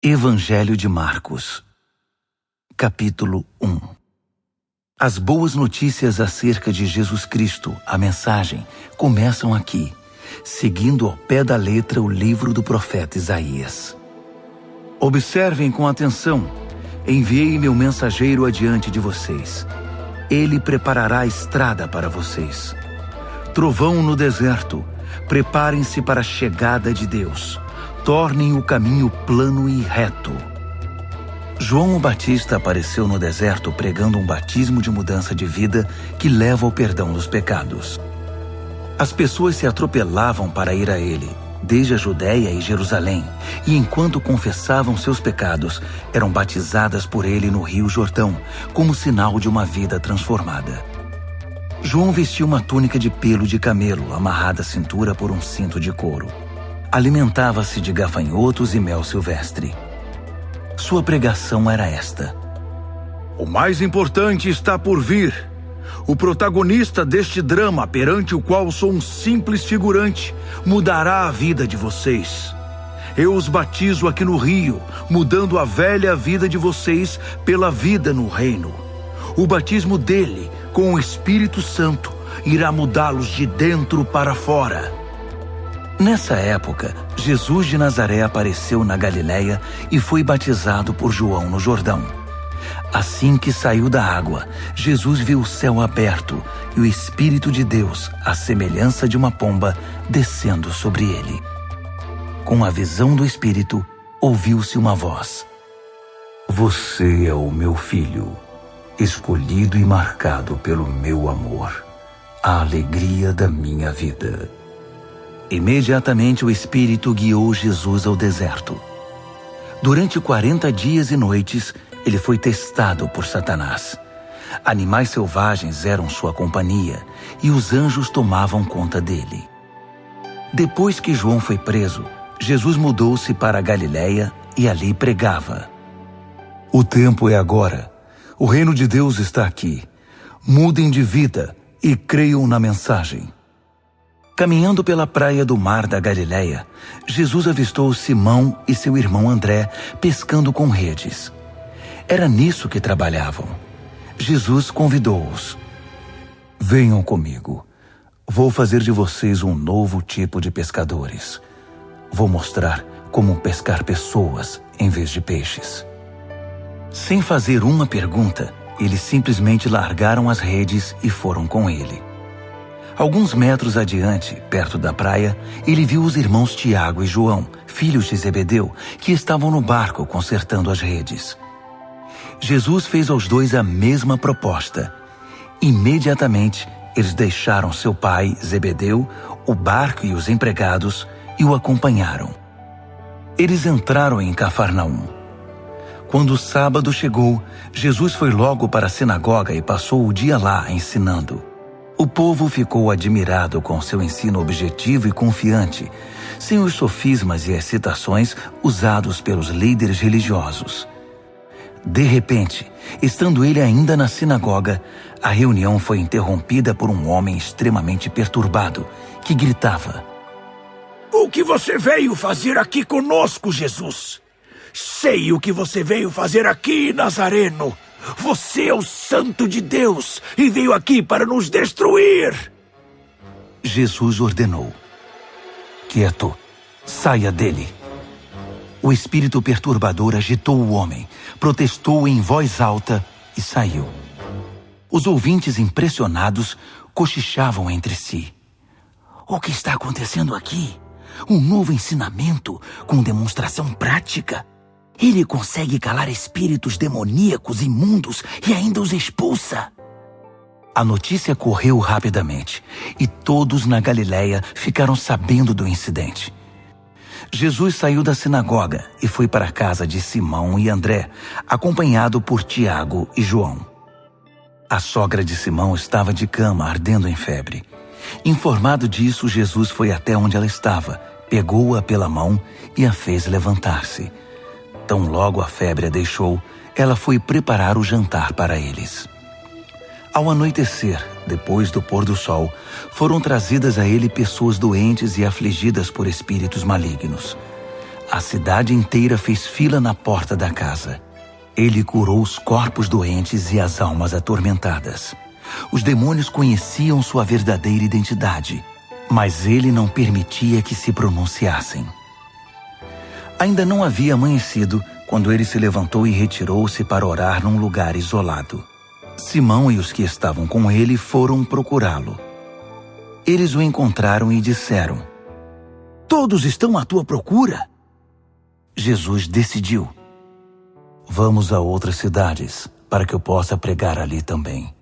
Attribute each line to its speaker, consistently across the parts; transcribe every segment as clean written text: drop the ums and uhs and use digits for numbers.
Speaker 1: Evangelho de Marcos, capítulo 1. As boas notícias acerca de Jesus Cristo, a mensagem, começam aqui, seguindo ao pé da letra o livro do profeta Isaías. Observem com atenção: enviei meu mensageiro adiante de vocês. Ele preparará a estrada para vocês. Trovão no deserto, preparem-se para a chegada de Deus. Tornem o caminho plano e reto. João o Batista apareceu no deserto pregando um batismo de mudança de vida que leva ao perdão dos pecados. As pessoas se atropelavam para ir a ele, desde a Judéia e Jerusalém, e enquanto confessavam seus pecados, eram batizadas por ele no Rio Jordão, como sinal de uma vida transformada. João vestia uma túnica de pelo de camelo, amarrada à cintura por um cinto de couro. Alimentava-se de gafanhotos e mel silvestre. Sua pregação era esta:
Speaker 2: o mais importante está por vir. O protagonista deste drama, perante o qual sou um simples figurante, mudará a vida de vocês. Eu os batizo aqui no rio, mudando a velha vida de vocês pela vida no reino. O batismo dele, com o Espírito Santo, irá mudá-los de dentro para fora.
Speaker 1: Nessa época, Jesus de Nazaré apareceu na Galiléia e foi batizado por João no Jordão. Assim que saiu da água, Jesus viu o céu aberto e o Espírito de Deus, à semelhança de uma pomba, descendo sobre ele. Com a visão do Espírito, ouviu-se uma voz: Você é o meu filho, escolhido e marcado pelo meu amor, a alegria da minha vida. Imediatamente o Espírito guiou Jesus ao deserto. Durante 40 dias e noites, ele foi testado por Satanás. Animais selvagens eram sua companhia e os anjos tomavam conta dele. Depois que João foi preso, Jesus mudou-se para a Galiléia e ali pregava: O tempo é agora. O reino de Deus está aqui. Mudem de vida e creiam na mensagem. Caminhando pela praia do mar da Galiléia, Jesus avistou Simão e seu irmão André pescando com redes. Era nisso que trabalhavam. Jesus convidou-os: Venham comigo. Vou fazer de vocês um novo tipo de pescadores. Vou mostrar como pescar pessoas em vez de peixes. Sem fazer uma pergunta, eles simplesmente largaram as redes e foram com ele. Alguns metros adiante, perto da praia, ele viu os irmãos Tiago e João, filhos de Zebedeu, que estavam no barco consertando as redes. Jesus fez aos dois a mesma proposta. Imediatamente, eles deixaram seu pai, Zebedeu, o barco e os empregados e o acompanharam. Eles entraram em Cafarnaum. Quando o sábado chegou, Jesus foi logo para a sinagoga e passou o dia lá ensinando. O povo ficou admirado com seu ensino objetivo e confiante, sem os sofismas e as citações usados pelos líderes religiosos. De repente, estando ele ainda na sinagoga, a reunião foi interrompida por um homem extremamente perturbado, que gritava:
Speaker 2: O que você veio fazer aqui conosco, Jesus? Sei o que você veio fazer aqui, Nazareno. Você é o Santo de Deus e veio aqui para nos destruir.
Speaker 1: Jesus ordenou: Quieto, saia dele. O espírito perturbador agitou o homem, protestou em voz alta e saiu. Os ouvintes, impressionados, cochichavam entre si: O que está acontecendo aqui? Um novo ensinamento com demonstração prática? Ele consegue calar espíritos demoníacos imundos e ainda os expulsa. A notícia correu rapidamente e todos na Galiléia ficaram sabendo do incidente. Jesus saiu da sinagoga e foi para a casa de Simão e André, acompanhado por Tiago e João. A sogra de Simão estava de cama, ardendo em febre. Informado disso, Jesus foi até onde ela estava, pegou-a pela mão e a fez levantar-se. Tão logo a febre a deixou, ela foi preparar o jantar para eles. Ao anoitecer, depois do pôr do sol, foram trazidas a ele pessoas doentes e afligidas por espíritos malignos. A cidade inteira fez fila na porta da casa. Ele curou os corpos doentes e as almas atormentadas. Os demônios conheciam sua verdadeira identidade, mas ele não permitia que se pronunciassem. Ainda não havia amanhecido quando ele se levantou e retirou-se para orar num lugar isolado. Simão e os que estavam com ele foram procurá-lo. Eles o encontraram e disseram: "Todos estão à tua procura?" Jesus decidiu: "Vamos a outras cidades, para que eu possa pregar ali também.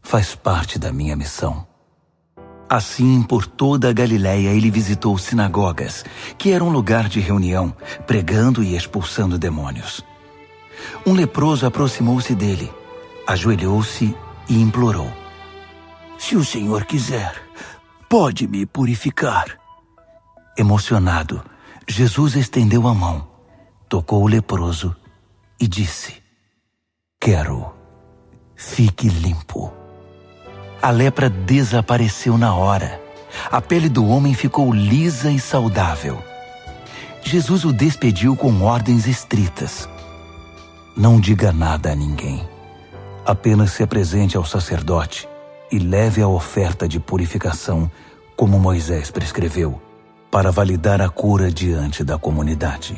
Speaker 1: Faz parte da minha missão." Assim, por toda a Galiléia, ele visitou sinagogas, que era um lugar de reunião, pregando e expulsando demônios. Um leproso aproximou-se dele, ajoelhou-se e implorou: "Se o Senhor quiser, pode me purificar." Emocionado, Jesus estendeu a mão, tocou o leproso e disse: "Quero, fique limpo." A lepra desapareceu na hora. A pele do homem ficou lisa e saudável. Jesus o despediu com ordens estritas: "Não diga nada a ninguém. Apenas se apresente ao sacerdote e leve a oferta de purificação, como Moisés prescreveu, para validar a cura diante da comunidade."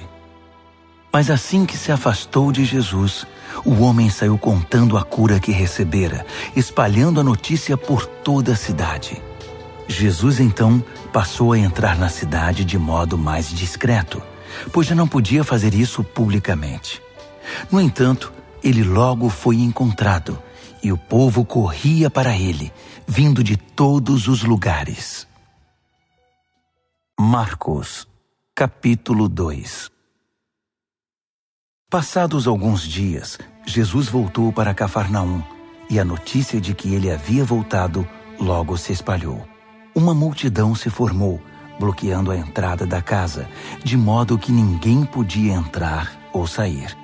Speaker 1: Mas assim que se afastou de Jesus, o homem saiu contando a cura que recebera, espalhando a notícia por toda a cidade. Jesus então passou a entrar na cidade de modo mais discreto, pois já não podia fazer isso publicamente. No entanto, ele logo foi encontrado, e o povo corria para ele, vindo de todos os lugares. Marcos, capítulo 2. Passados alguns dias, Jesus voltou para Cafarnaum, e a notícia de que ele havia voltado logo se espalhou. Uma multidão se formou, bloqueando a entrada da casa, de modo que ninguém podia entrar ou sair.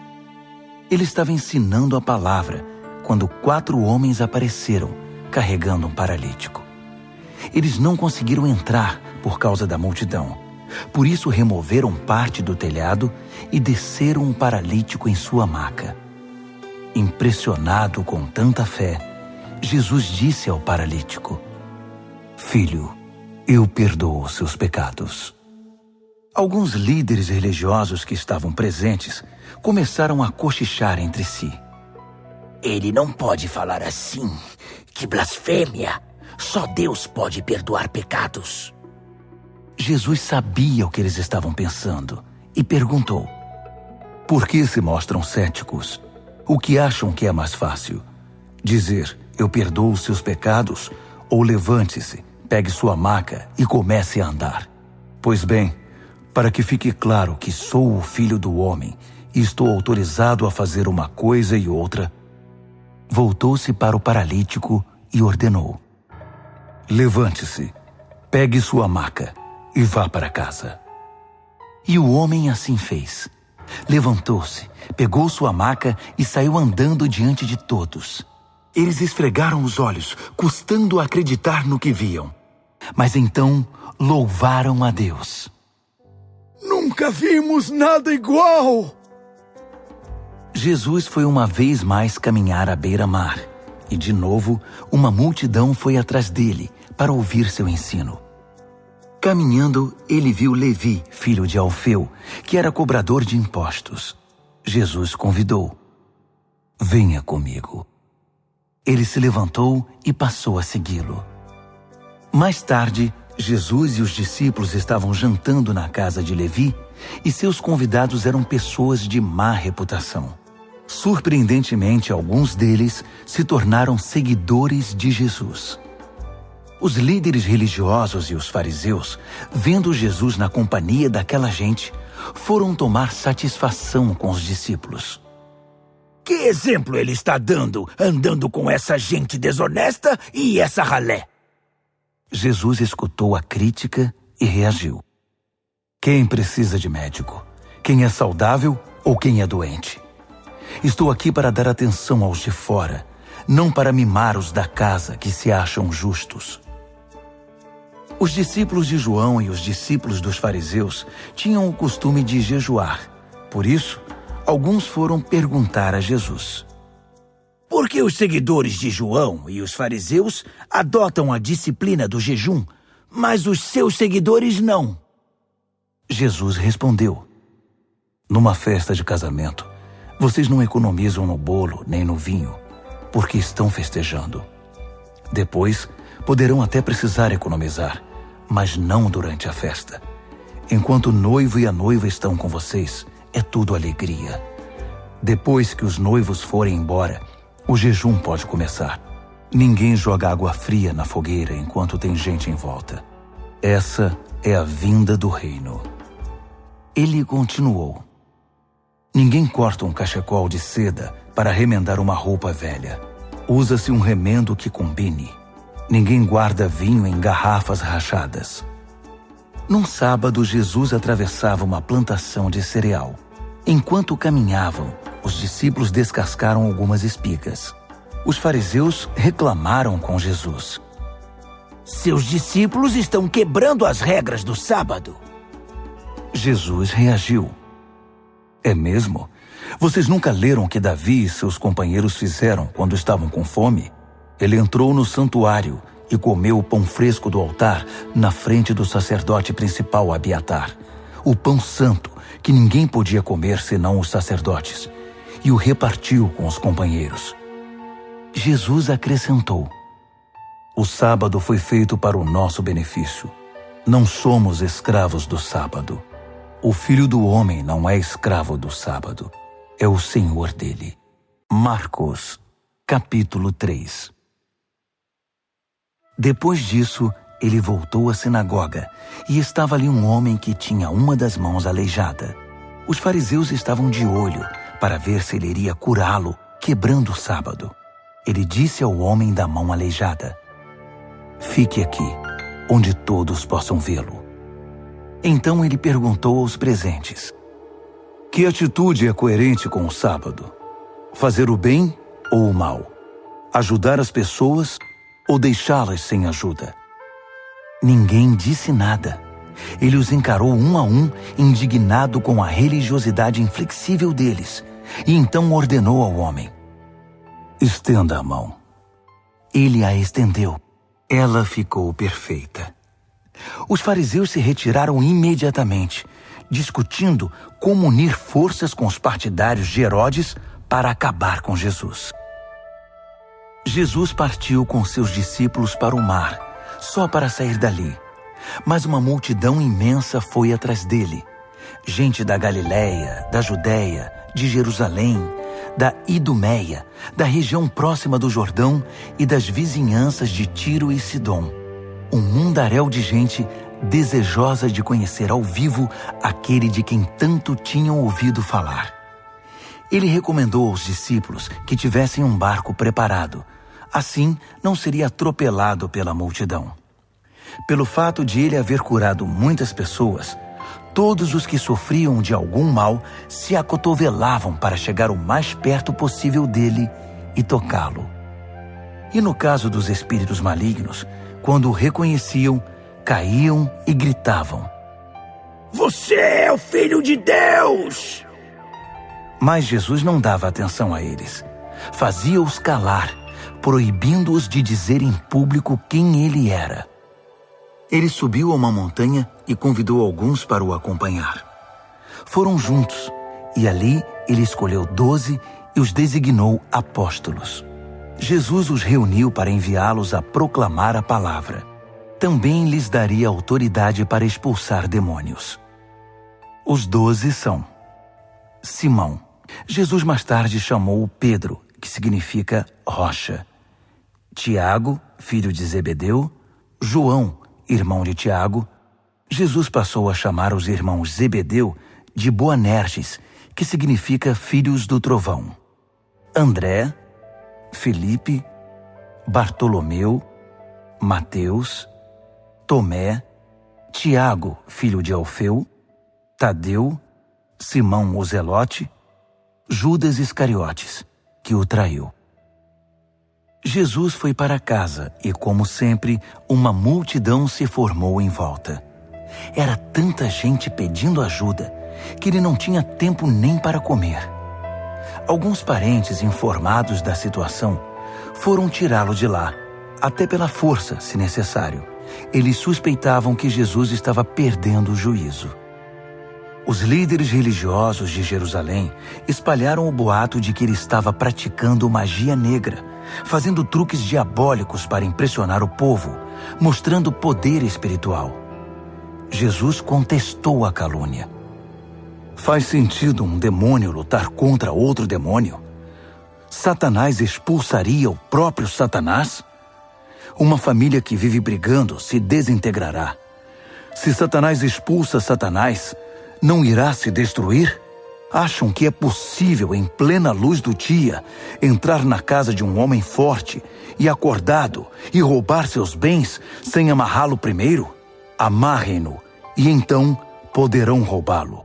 Speaker 1: Ele estava ensinando a palavra, quando 4 homens apareceram, carregando um paralítico. Eles não conseguiram entrar por causa da multidão. Por isso removeram parte do telhado e desceram um paralítico em sua maca. Impressionado com tanta fé, Jesus disse ao paralítico: "Filho, eu perdoo seus pecados." Alguns líderes religiosos que estavam presentes começaram a cochichar entre si: "Ele não pode falar assim. Que blasfêmia! Só Deus pode perdoar pecados." Jesus sabia o que eles estavam pensando e perguntou: "Por que se mostram céticos? O que acham que é mais fácil? Dizer, eu perdoo seus pecados, ou levante-se, pegue sua maca e comece a andar? Pois bem, para que fique claro que sou o Filho do Homem e estou autorizado a fazer uma coisa e outra." Voltou-se para o paralítico e ordenou: "Levante-se, pegue sua maca e vá para casa." E o homem assim fez. Levantou-se, pegou sua maca e saiu andando diante de todos. Eles esfregaram os olhos, custando acreditar no que viam. Mas então louvaram a Deus.
Speaker 2: "Nunca vimos nada igual!"
Speaker 1: Jesus foi uma vez mais caminhar à beira-mar, e de novo uma multidão foi atrás dele para ouvir seu ensino. Caminhando, ele viu Levi, filho de Alfeu, que era cobrador de impostos. Jesus convidou: "Venha comigo." Ele se levantou e passou a segui-lo. Mais tarde, Jesus e os discípulos estavam jantando na casa de Levi, e seus convidados eram pessoas de má reputação. Surpreendentemente, alguns deles se tornaram seguidores de Jesus. Os líderes religiosos e os fariseus, vendo Jesus na companhia daquela gente, foram tomar satisfação com os discípulos. "Que exemplo ele está dando, andando com essa gente desonesta e essa ralé?" Jesus escutou a crítica e reagiu: "Quem precisa de médico? Quem é saudável ou quem é doente? Estou aqui para dar atenção aos de fora, não para mimar os da casa que se acham justos." Os discípulos de João e os discípulos dos fariseus tinham o costume de jejuar. Por isso, alguns foram perguntar a Jesus: por que os seguidores de João e os fariseus adotam a disciplina do jejum, mas os seus seguidores não? Jesus respondeu: numa festa de casamento, vocês não economizam no bolo nem no vinho, porque estão festejando. Depois, poderão até precisar economizar, mas não durante a festa. Enquanto o noivo e a noiva estão com vocês, é tudo alegria. Depois que os noivos forem embora, o jejum pode começar. Ninguém joga água fria na fogueira enquanto tem gente em volta. Essa é a vinda do reino. Ele continuou: ninguém corta um cachecol de seda para remendar uma roupa velha. Usa-se um remendo que combine. Ninguém guarda vinho em garrafas rachadas. Num sábado, Jesus atravessava uma plantação de cereal. Enquanto caminhavam, os discípulos descascaram algumas espigas. Os fariseus reclamaram com Jesus: seus discípulos estão quebrando as regras do sábado. Jesus reagiu: é mesmo? Vocês nunca leram o que Davi e seus companheiros fizeram quando estavam com fome? Ele entrou no santuário e comeu o pão fresco do altar na frente do sacerdote principal Abiatar, o pão santo que ninguém podia comer senão os sacerdotes, e o repartiu com os companheiros. Jesus acrescentou: o sábado foi feito para o nosso benefício. Não somos escravos do sábado. O Filho do Homem não é escravo do sábado. É o Senhor dele. Marcos, capítulo 3. Depois disso, ele voltou à sinagoga e estava ali um homem que tinha uma das mãos aleijada. Os fariseus estavam de olho para ver se ele iria curá-lo, quebrando o sábado. Ele disse ao homem da mão aleijada: fique aqui, onde todos possam vê-lo. Então ele perguntou aos presentes: que atitude é coerente com o sábado? Fazer o bem ou o mal? Ajudar as pessoas ou deixá-las sem ajuda? Ninguém disse nada. Ele os encarou um a um, indignado com a religiosidade inflexível deles, e então ordenou ao homem: estenda a mão. Ele a estendeu. Ela ficou perfeita. Os fariseus se retiraram imediatamente, discutindo como unir forças com os partidários de Herodes para acabar com Jesus. Jesus partiu com seus discípulos para o mar, só para sair dali. Mas uma multidão imensa foi atrás dele. Gente da Galiléia, da Judéia, de Jerusalém, da Idumeia, da região próxima do Jordão e das vizinhanças de Tiro e Sidom. Um mundaréu de gente desejosa de conhecer ao vivo aquele de quem tanto tinham ouvido falar. Ele recomendou aos discípulos que tivessem um barco preparado. Assim, não seria atropelado pela multidão. Pelo fato de ele haver curado muitas pessoas, todos os que sofriam de algum mal se acotovelavam para chegar o mais perto possível dele e tocá-lo. E no caso dos espíritos malignos, quando o reconheciam, caíam e gritavam: você é o Filho de Deus! Mas Jesus não dava atenção a eles. Fazia-os calar, proibindo-os de dizer em público quem ele era. Ele subiu a uma montanha e convidou alguns para o acompanhar. Foram juntos, e ali ele escolheu 12 e os designou apóstolos. Jesus os reuniu para enviá-los a proclamar a palavra. Também lhes daria autoridade para expulsar demônios. Os 12 são: Simão. Jesus mais tarde chamou Pedro, que significa rocha. Tiago, filho de Zebedeu. João, irmão de Tiago. Jesus passou a chamar os irmãos Zebedeu de Boanerges, que significa filhos do trovão. André, Felipe, Bartolomeu, Mateus, Tomé, Tiago, filho de Alfeu, Tadeu, Simão o Zelote, Judas Iscariotes, que o traiu. Jesus foi para casa e, como sempre, uma multidão se formou em volta. Era tanta gente pedindo ajuda que ele não tinha tempo nem para comer. Alguns parentes, informados da situação, foram tirá-lo de lá, até pela força, se necessário. Eles suspeitavam que Jesus estava perdendo o juízo. Os líderes religiosos de Jerusalém espalharam o boato de que ele estava praticando magia negra, fazendo truques diabólicos para impressionar o povo, mostrando poder espiritual. Jesus contestou a calúnia. Faz sentido um demônio lutar contra outro demônio? Satanás expulsaria o próprio Satanás? Uma família que vive brigando se desintegrará. Se Satanás expulsa Satanás, não irá se destruir? Acham que é possível, em plena luz do dia, entrar na casa de um homem forte e acordado e roubar seus bens sem amarrá-lo primeiro? Amarrem-no e então poderão roubá-lo.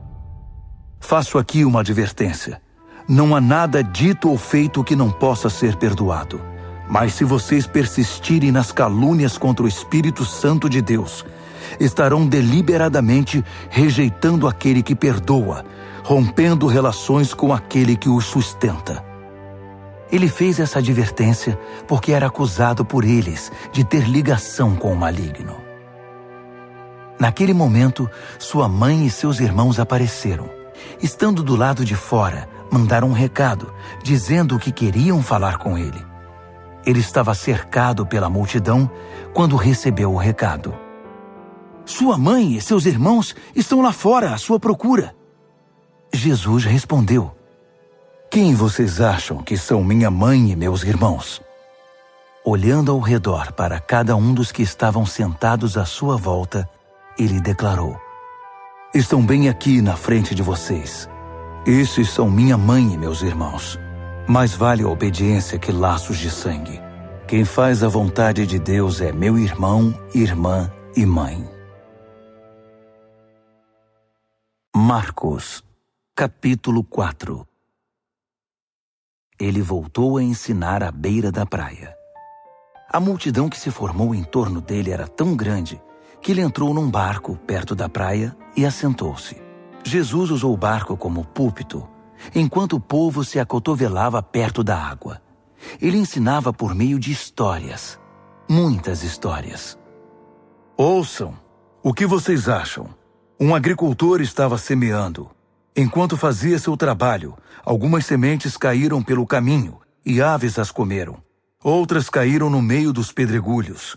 Speaker 1: Faço aqui uma advertência. Não há nada dito ou feito que não possa ser perdoado. Mas se vocês persistirem nas calúnias contra o Espírito Santo de Deus, estarão deliberadamente rejeitando aquele que perdoa, rompendo relações com aquele que os sustenta. Ele fez essa advertência porque era acusado por eles de ter ligação com o maligno. Naquele momento, sua mãe e seus irmãos apareceram. Estando do lado de fora, mandaram um recado, dizendo que queriam falar com ele. Ele estava cercado pela multidão quando recebeu o recado. Sua mãe e seus irmãos estão lá fora à sua procura. Jesus respondeu: Quem vocês acham que são minha mãe e meus irmãos? Olhando ao redor para cada um dos que estavam sentados à sua volta, ele declarou: Estão bem aqui na frente de vocês. Esses são minha mãe e meus irmãos. Mais vale a obediência que laços de sangue. Quem faz a vontade de Deus é meu irmão, irmã e mãe. Marcos, capítulo 4. Ele voltou a ensinar à beira da praia. A multidão que se formou em torno dele era tão grande que ele entrou num barco perto da praia e assentou-se. Jesus usou o barco como púlpito, enquanto o povo se acotovelava perto da água. Ele ensinava por meio de histórias, muitas histórias.
Speaker 2: Ouçam, o que vocês acham? Um agricultor estava semeando. Enquanto fazia seu trabalho, algumas sementes caíram pelo caminho e aves as comeram. Outras caíram no meio dos pedregulhos.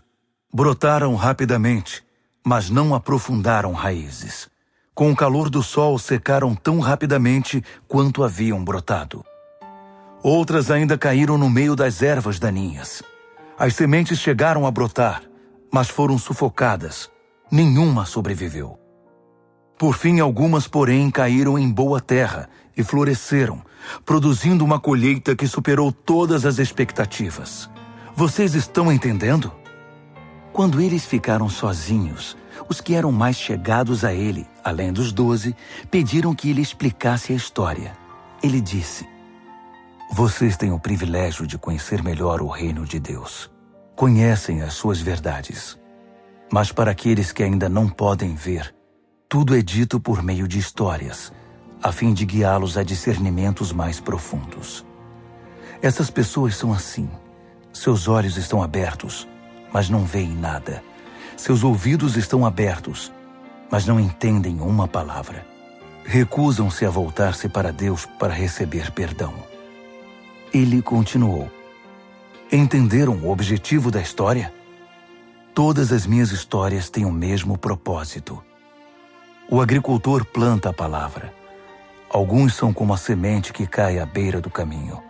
Speaker 2: Brotaram rapidamente, mas não aprofundaram raízes. Com o calor do sol, secaram tão rapidamente quanto haviam brotado. Outras ainda caíram no meio das ervas daninhas. As sementes chegaram a brotar, mas foram sufocadas. Nenhuma sobreviveu. Por fim, algumas, porém, caíram em boa terra e floresceram, produzindo uma colheita que superou todas as expectativas. Vocês estão entendendo?
Speaker 1: Quando eles ficaram sozinhos, os que eram mais chegados a ele, além dos 12, pediram que ele explicasse a história. Ele disse: Vocês têm o privilégio de conhecer melhor o reino de Deus. Conhecem as suas verdades. Mas para aqueles que ainda não podem ver, tudo é dito por meio de histórias, a fim de guiá-los a discernimentos mais profundos. Essas pessoas são assim. Seus olhos estão abertos, mas não veem nada. Seus ouvidos estão abertos, mas não entendem uma palavra. Recusam-se a voltar-se para Deus para receber perdão. Ele continuou: Entenderam o objetivo da história? Todas as minhas histórias têm o mesmo propósito. O agricultor planta a palavra. Alguns são como a semente que cai à beira do caminho.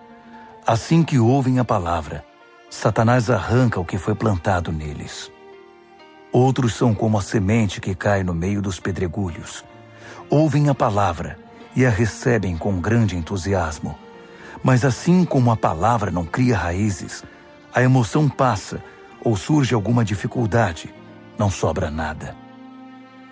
Speaker 1: Assim que ouvem a palavra, Satanás arranca o que foi plantado neles. Outros são como a semente que cai no meio dos pedregulhos. Ouvem a palavra e a recebem com grande entusiasmo. Mas assim como a palavra não cria raízes, a emoção passa ou surge alguma dificuldade, não sobra nada.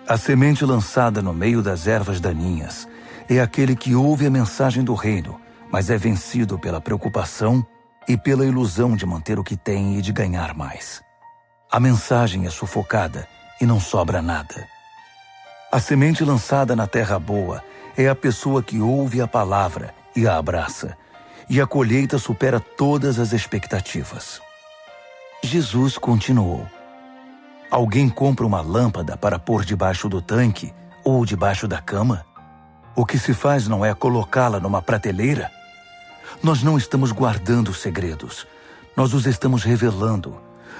Speaker 1: A semente lançada no meio das ervas daninhas é aquele que ouve a mensagem do reino, mas é vencido pela preocupação, e pela ilusão de manter o que tem e de ganhar mais. A mensagem é sufocada e não sobra nada. A semente lançada na terra boa é a pessoa que ouve a palavra e a abraça, e a colheita supera todas as expectativas. Jesus continuou: alguém compra uma lâmpada para pôr debaixo do tanque ou debaixo da cama? O que se faz não é colocá-la numa prateleira? Nós não estamos guardando segredos, nós os estamos revelando.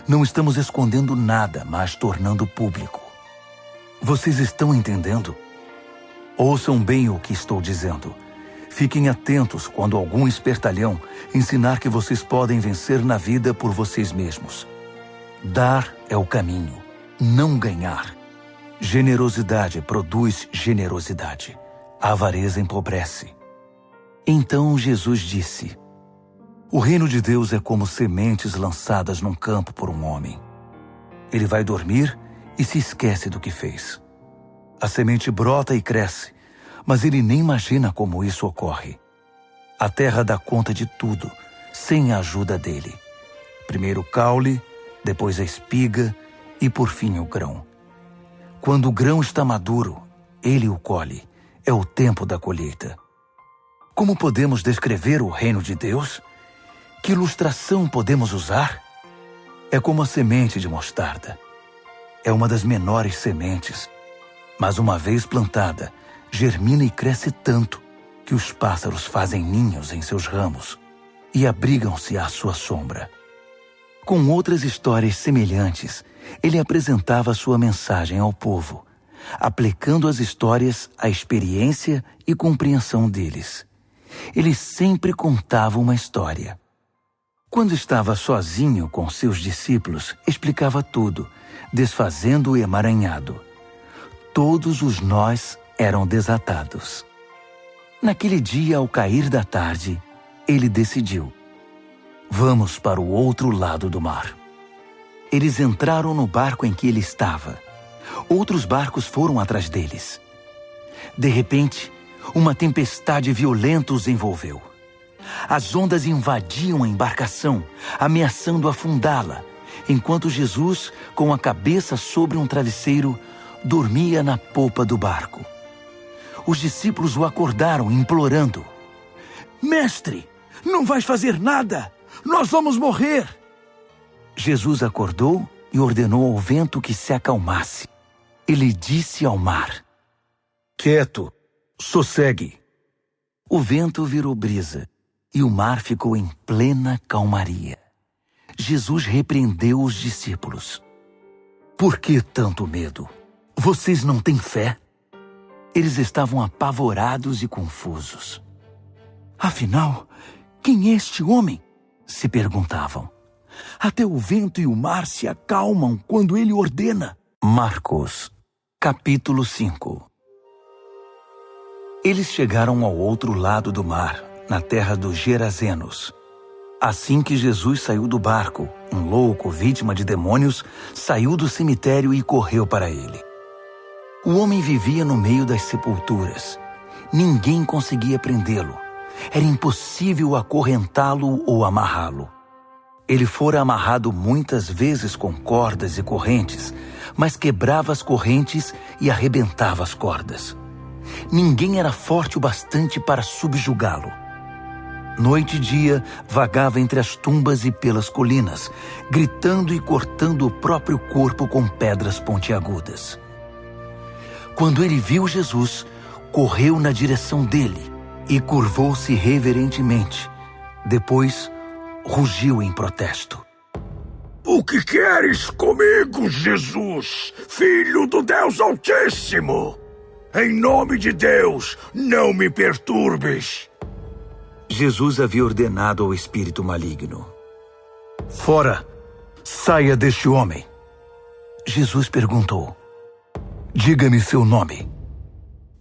Speaker 1: Não estamos escondendo nada, mas tornando público. Vocês estão entendendo? Ouçam bem o que estou dizendo. Fiquem atentos quando algum espertalhão ensinar que vocês podem vencer na vida por vocês mesmos. Dar é o caminho, não ganhar. Generosidade produz generosidade. A avareza empobrece. Então Jesus disse: o reino de Deus é como sementes lançadas num campo por um homem. Ele vai dormir e se esquece do que fez. A semente brota e cresce, mas ele nem imagina como isso ocorre. A terra dá conta de tudo, sem a ajuda dele. Primeiro o caule, depois a espiga e por fim o grão. Quando o grão está maduro, ele o colhe. É o tempo da colheita. Como podemos descrever o reino de Deus? Que ilustração podemos usar? É como a semente de mostarda. É uma das menores sementes, mas uma vez plantada, germina e cresce tanto que os pássaros fazem ninhos em seus ramos e abrigam-se à sua sombra. Com outras histórias semelhantes, ele apresentava sua mensagem ao povo, aplicando as histórias à experiência e compreensão deles. Ele sempre contava uma história. Quando estava sozinho com seus discípulos, explicava tudo, desfazendo o emaranhado. Todos os nós eram desatados. Naquele dia, ao cair da tarde, ele decidiu: vamos para o outro lado do mar. Eles entraram no barco em que ele estava. Outros barcos foram atrás deles. De repente, uma tempestade violenta os envolveu. As ondas invadiam a embarcação, ameaçando afundá-la, enquanto Jesus, com a cabeça sobre um travesseiro, dormia na popa do barco. Os discípulos o acordaram, implorando: mestre, não vais fazer nada! Nós vamos morrer! Jesus acordou e ordenou ao vento que se acalmasse. Ele disse ao mar: quieto, sossegue. O vento virou brisa e o mar ficou em plena calmaria. Jesus repreendeu os discípulos: por que tanto medo? Vocês não têm fé? Eles estavam apavorados e confusos. Afinal, quem é este homem? Se perguntavam. Até o vento e o mar se acalmam quando ele ordena. Marcos, capítulo 5. Eles chegaram ao outro lado do mar, na terra dos Gerazenos. Assim que Jesus saiu do barco, um louco, vítima de demônios, saiu do cemitério e correu para ele. O homem vivia no meio das sepulturas. Ninguém conseguia prendê-lo. Era impossível acorrentá-lo ou amarrá-lo. Ele fora amarrado muitas vezes com cordas e correntes, mas quebrava as correntes e arrebentava as cordas. Ninguém era forte o bastante para subjugá-lo. Noite e dia, vagava entre as tumbas e pelas colinas, gritando e cortando o próprio corpo com pedras pontiagudas. Quando ele viu Jesus, correu na direção dele e curvou-se reverentemente. Depois, rugiu em protesto:
Speaker 2: O que queres comigo, Jesus, Filho do Deus Altíssimo? Em nome de Deus, não me perturbes.
Speaker 1: Jesus havia ordenado ao espírito maligno: fora, saia deste homem. Jesus perguntou: diga-me seu nome.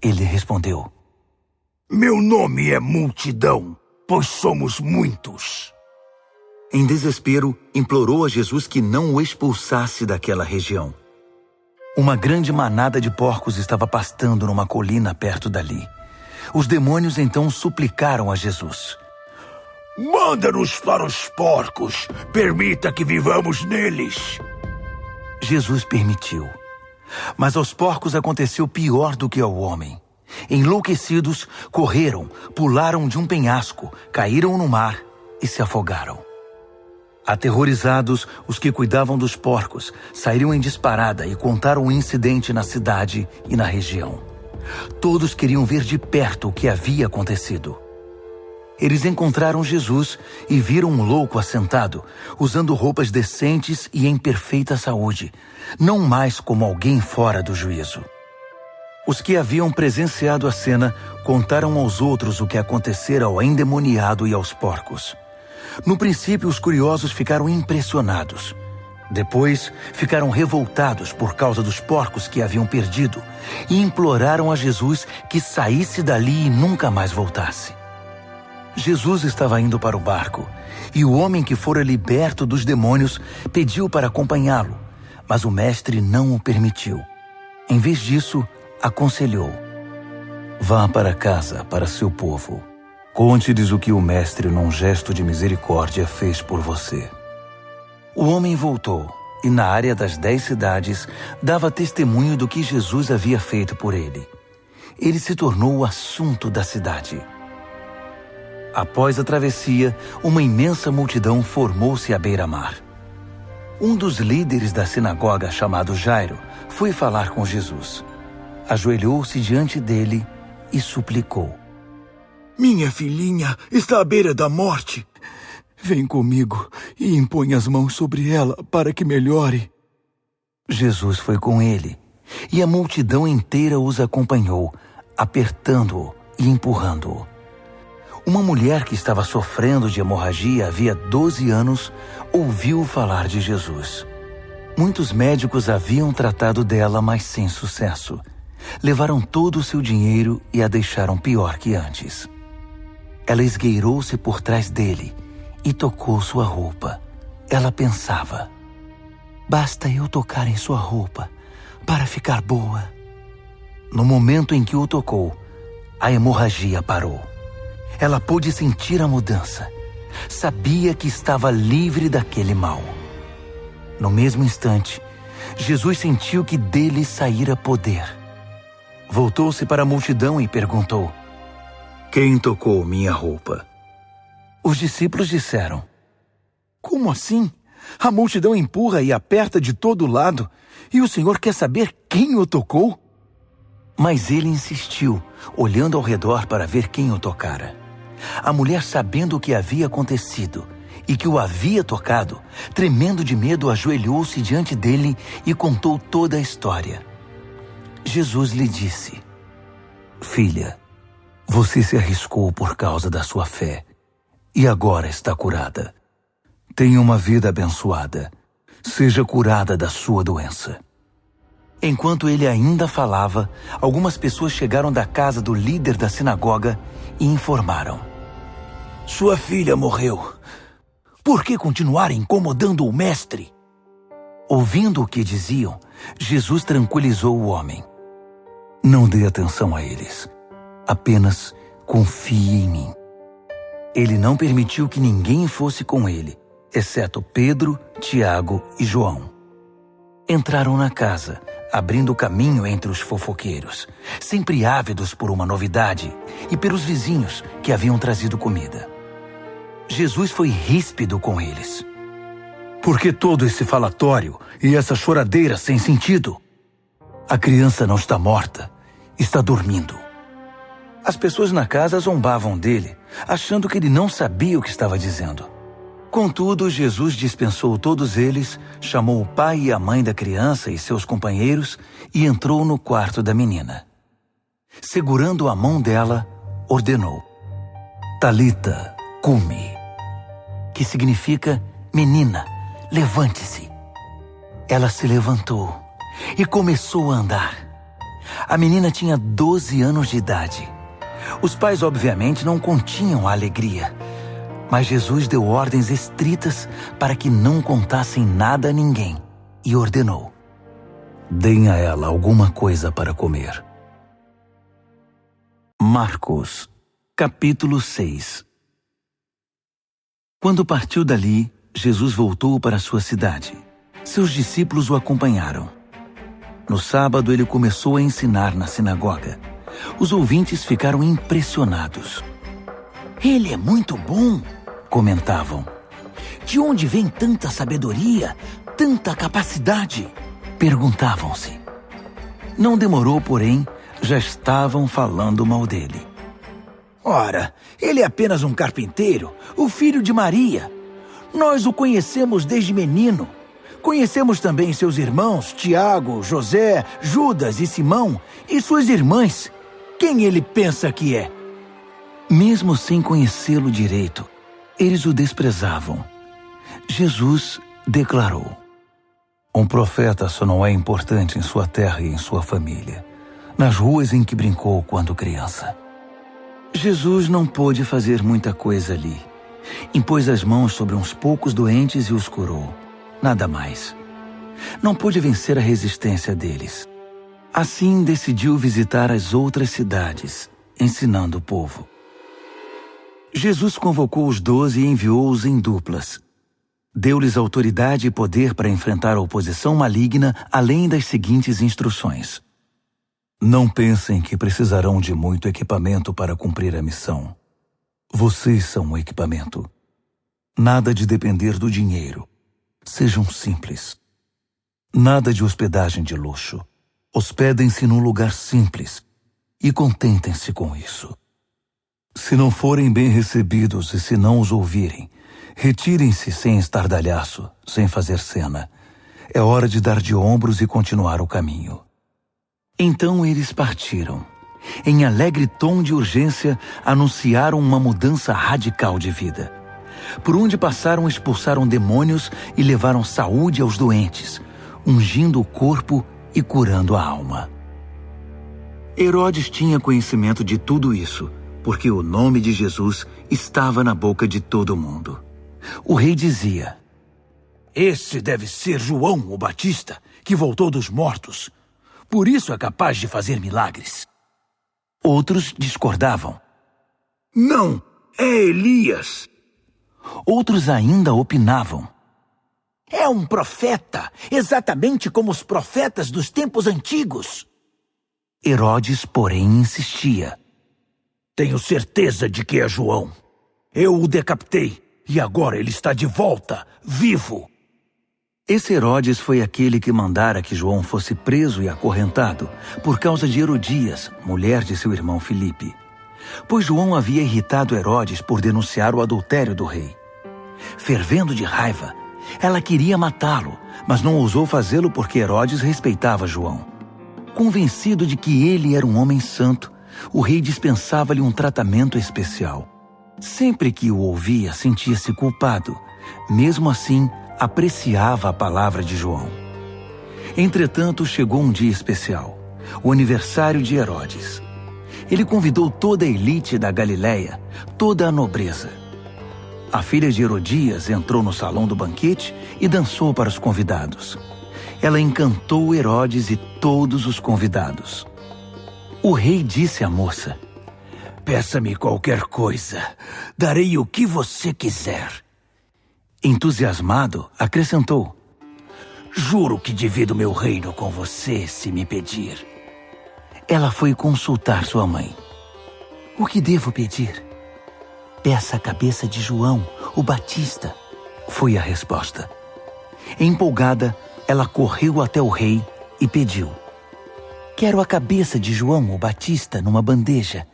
Speaker 1: Ele respondeu:
Speaker 2: meu nome é Multidão, pois somos muitos.
Speaker 1: Em desespero, implorou a Jesus que não o expulsasse daquela região. Uma grande manada de porcos estava pastando numa colina perto dali. Os demônios então suplicaram a Jesus:
Speaker 2: Manda-nos para os porcos. Permita que vivamos neles.
Speaker 1: Jesus permitiu. Mas aos porcos aconteceu pior do que ao homem. Enlouquecidos, correram, pularam de um penhasco, caíram no mar e se afogaram. Aterrorizados, os que cuidavam dos porcos saíram em disparada e contaram o incidente na cidade e na região. Todos queriam ver de perto o que havia acontecido. Eles encontraram Jesus e viram um louco assentado, usando roupas decentes e em perfeita saúde, não mais como alguém fora do juízo. Os que haviam presenciado a cena contaram aos outros o que acontecera ao endemoniado e aos porcos. No princípio, os curiosos ficaram impressionados. Depois, ficaram revoltados por causa dos porcos que haviam perdido e imploraram a Jesus que saísse dali e nunca mais voltasse. Jesus estava indo para o barco e o homem que fora liberto dos demônios pediu para acompanhá-lo, mas o mestre não o permitiu. Em vez disso, aconselhou: vá para casa, para seu povo. Conte-lhes o que o mestre, num gesto de misericórdia, fez por você. O homem voltou e, na área das 10 cidades, dava testemunho do que Jesus havia feito por ele. Ele se tornou o assunto da cidade. Após a travessia, uma imensa multidão formou-se à beira-mar. Um dos líderes da sinagoga, chamado Jairo, foi falar com Jesus. Ajoelhou-se diante dele e suplicou:
Speaker 2: Minha filhinha está à beira da morte.
Speaker 1: Vem comigo e impõe as mãos sobre ela para que melhore. Jesus foi com ele, e a multidão inteira os acompanhou, apertando-o e empurrando-o. Uma mulher que estava sofrendo de hemorragia havia 12 anos ouviu falar de Jesus. Muitos médicos haviam tratado dela, mas sem sucesso. Levaram todo o seu dinheiro e a deixaram pior que antes. Ela esgueirou-se por trás dele e tocou sua roupa. Ela pensava: basta eu tocar em sua roupa para ficar boa. No momento em que o tocou, a hemorragia parou. Ela pôde sentir a mudança. Sabia que estava livre daquele mal. No mesmo instante, Jesus sentiu que dele saíra poder. Voltou-se para a multidão e perguntou: quem tocou minha roupa? Os discípulos disseram: como assim? A multidão empurra e aperta de todo lado, e o Senhor quer saber quem o tocou? Mas ele insistiu, olhando ao redor para ver quem o tocara. A mulher, sabendo o que havia acontecido e que o havia tocado, tremendo de medo, ajoelhou-se diante dele e contou toda a história. Jesus lhe disse: filha, você se arriscou por causa da sua fé e agora está curada. Tenha uma vida abençoada. Seja curada da sua doença. Enquanto ele ainda falava, algumas pessoas chegaram da casa do líder da sinagoga e informaram: sua filha morreu. Por que continuar incomodando o mestre? Ouvindo o que diziam, Jesus tranquilizou o homem. Não dê atenção a eles. Apenas confie em mim. Ele não permitiu que ninguém fosse com ele, exceto Pedro, Tiago e João. Entraram na casa, abrindo caminho entre os fofoqueiros, sempre ávidos por uma novidade, e pelos vizinhos que haviam trazido comida. Jesus foi ríspido com eles. Por que todo esse falatório e essa choradeira sem sentido? A criança não está morta, está dormindo. As pessoas na casa zombavam dele, achando que ele não sabia o que estava dizendo. Contudo, Jesus dispensou todos eles, chamou o pai e a mãe da criança e seus companheiros e entrou no quarto da menina. Segurando a mão dela, ordenou: Talita, cumi, que significa: menina, levante-se. Ela se levantou e começou a andar. A menina tinha 12 anos de idade. Os pais, obviamente, não continham a alegria, mas Jesus deu ordens estritas para que não contassem nada a ninguém e ordenou: deem a ela alguma coisa para comer. Marcos, capítulo 6. Quando partiu dali, Jesus voltou para sua cidade. Seus discípulos o acompanharam. No sábado, ele começou a ensinar na sinagoga. Os ouvintes ficaram impressionados. "Ele é muito bom", comentavam. "De onde vem tanta sabedoria, tanta capacidade?" perguntavam-se. Não demorou, porém, já estavam falando mal dele. "Ora, ele é apenas um carpinteiro, o filho de Maria. Nós o conhecemos desde menino. Conhecemos também seus irmãos, Tiago, José, Judas e Simão, e suas irmãs. Quem ele pensa que é?" Mesmo sem conhecê-lo direito, eles o desprezavam. Jesus declarou: "Um profeta só não é importante em sua terra e em sua família, nas ruas em que brincou quando criança." Jesus não pôde fazer muita coisa ali. Impôs as mãos sobre uns poucos doentes e os curou. Nada mais. Não pôde vencer a resistência deles. Assim decidiu visitar as outras cidades, ensinando o povo. Jesus convocou os 12 e enviou-os em duplas. Deu-lhes autoridade e poder para enfrentar a oposição maligna, além das seguintes instruções: "Não pensem que precisarão de muito equipamento para cumprir a missão. Vocês são o equipamento. Nada de depender do dinheiro. Sejam simples. Nada de hospedagem de luxo. Hospedem-se num lugar simples e contentem-se com isso. Se não forem bem recebidos e se não os ouvirem, retirem-se sem estardalhaço, sem fazer cena. É hora de dar de ombros e continuar o caminho." Então eles partiram. Em alegre tom de urgência, anunciaram uma mudança radical de vida. Por onde passaram, expulsaram demônios e levaram saúde aos doentes, ungindo o corpo e curando a alma. Herodes tinha conhecimento de tudo isso, porque o nome de Jesus estava na boca de todo mundo. O rei dizia: "Esse deve ser João o Batista, que voltou dos mortos. Por isso é capaz de fazer milagres." Outros discordavam. "Não, é Elias." Outros ainda opinavam: "É um profeta, exatamente como os profetas dos tempos antigos." Herodes, porém, insistia: "Tenho certeza de que é João. Eu o decapitei e agora ele está de volta, vivo." Esse Herodes foi aquele que mandara que João fosse preso e acorrentado por causa de Herodias, mulher de seu irmão Filipe. Pois João havia irritado Herodes por denunciar o adultério do rei. Fervendo de raiva, ela queria matá-lo, mas não ousou fazê-lo porque Herodes respeitava João. Convencido de que ele era um homem santo, o rei dispensava-lhe um tratamento especial. Sempre que o ouvia, sentia-se culpado. Mesmo assim, apreciava a palavra de João. Entretanto, chegou um dia especial, o aniversário de Herodes. Ele convidou toda a elite da Galileia, toda a nobreza. A filha de Herodias entrou no salão do banquete e dançou para os convidados. Ela encantou Herodes e todos os convidados. O rei disse à moça: "Peça-me qualquer coisa, darei o que você quiser." Entusiasmado, acrescentou: "Juro que divido meu reino com você se me pedir." Ela foi consultar sua mãe. "O que devo pedir?" "Peça a cabeça de João, o Batista", foi a resposta. Empolgada, ela correu até o rei e pediu: "Quero a cabeça de João, o Batista, numa bandeja,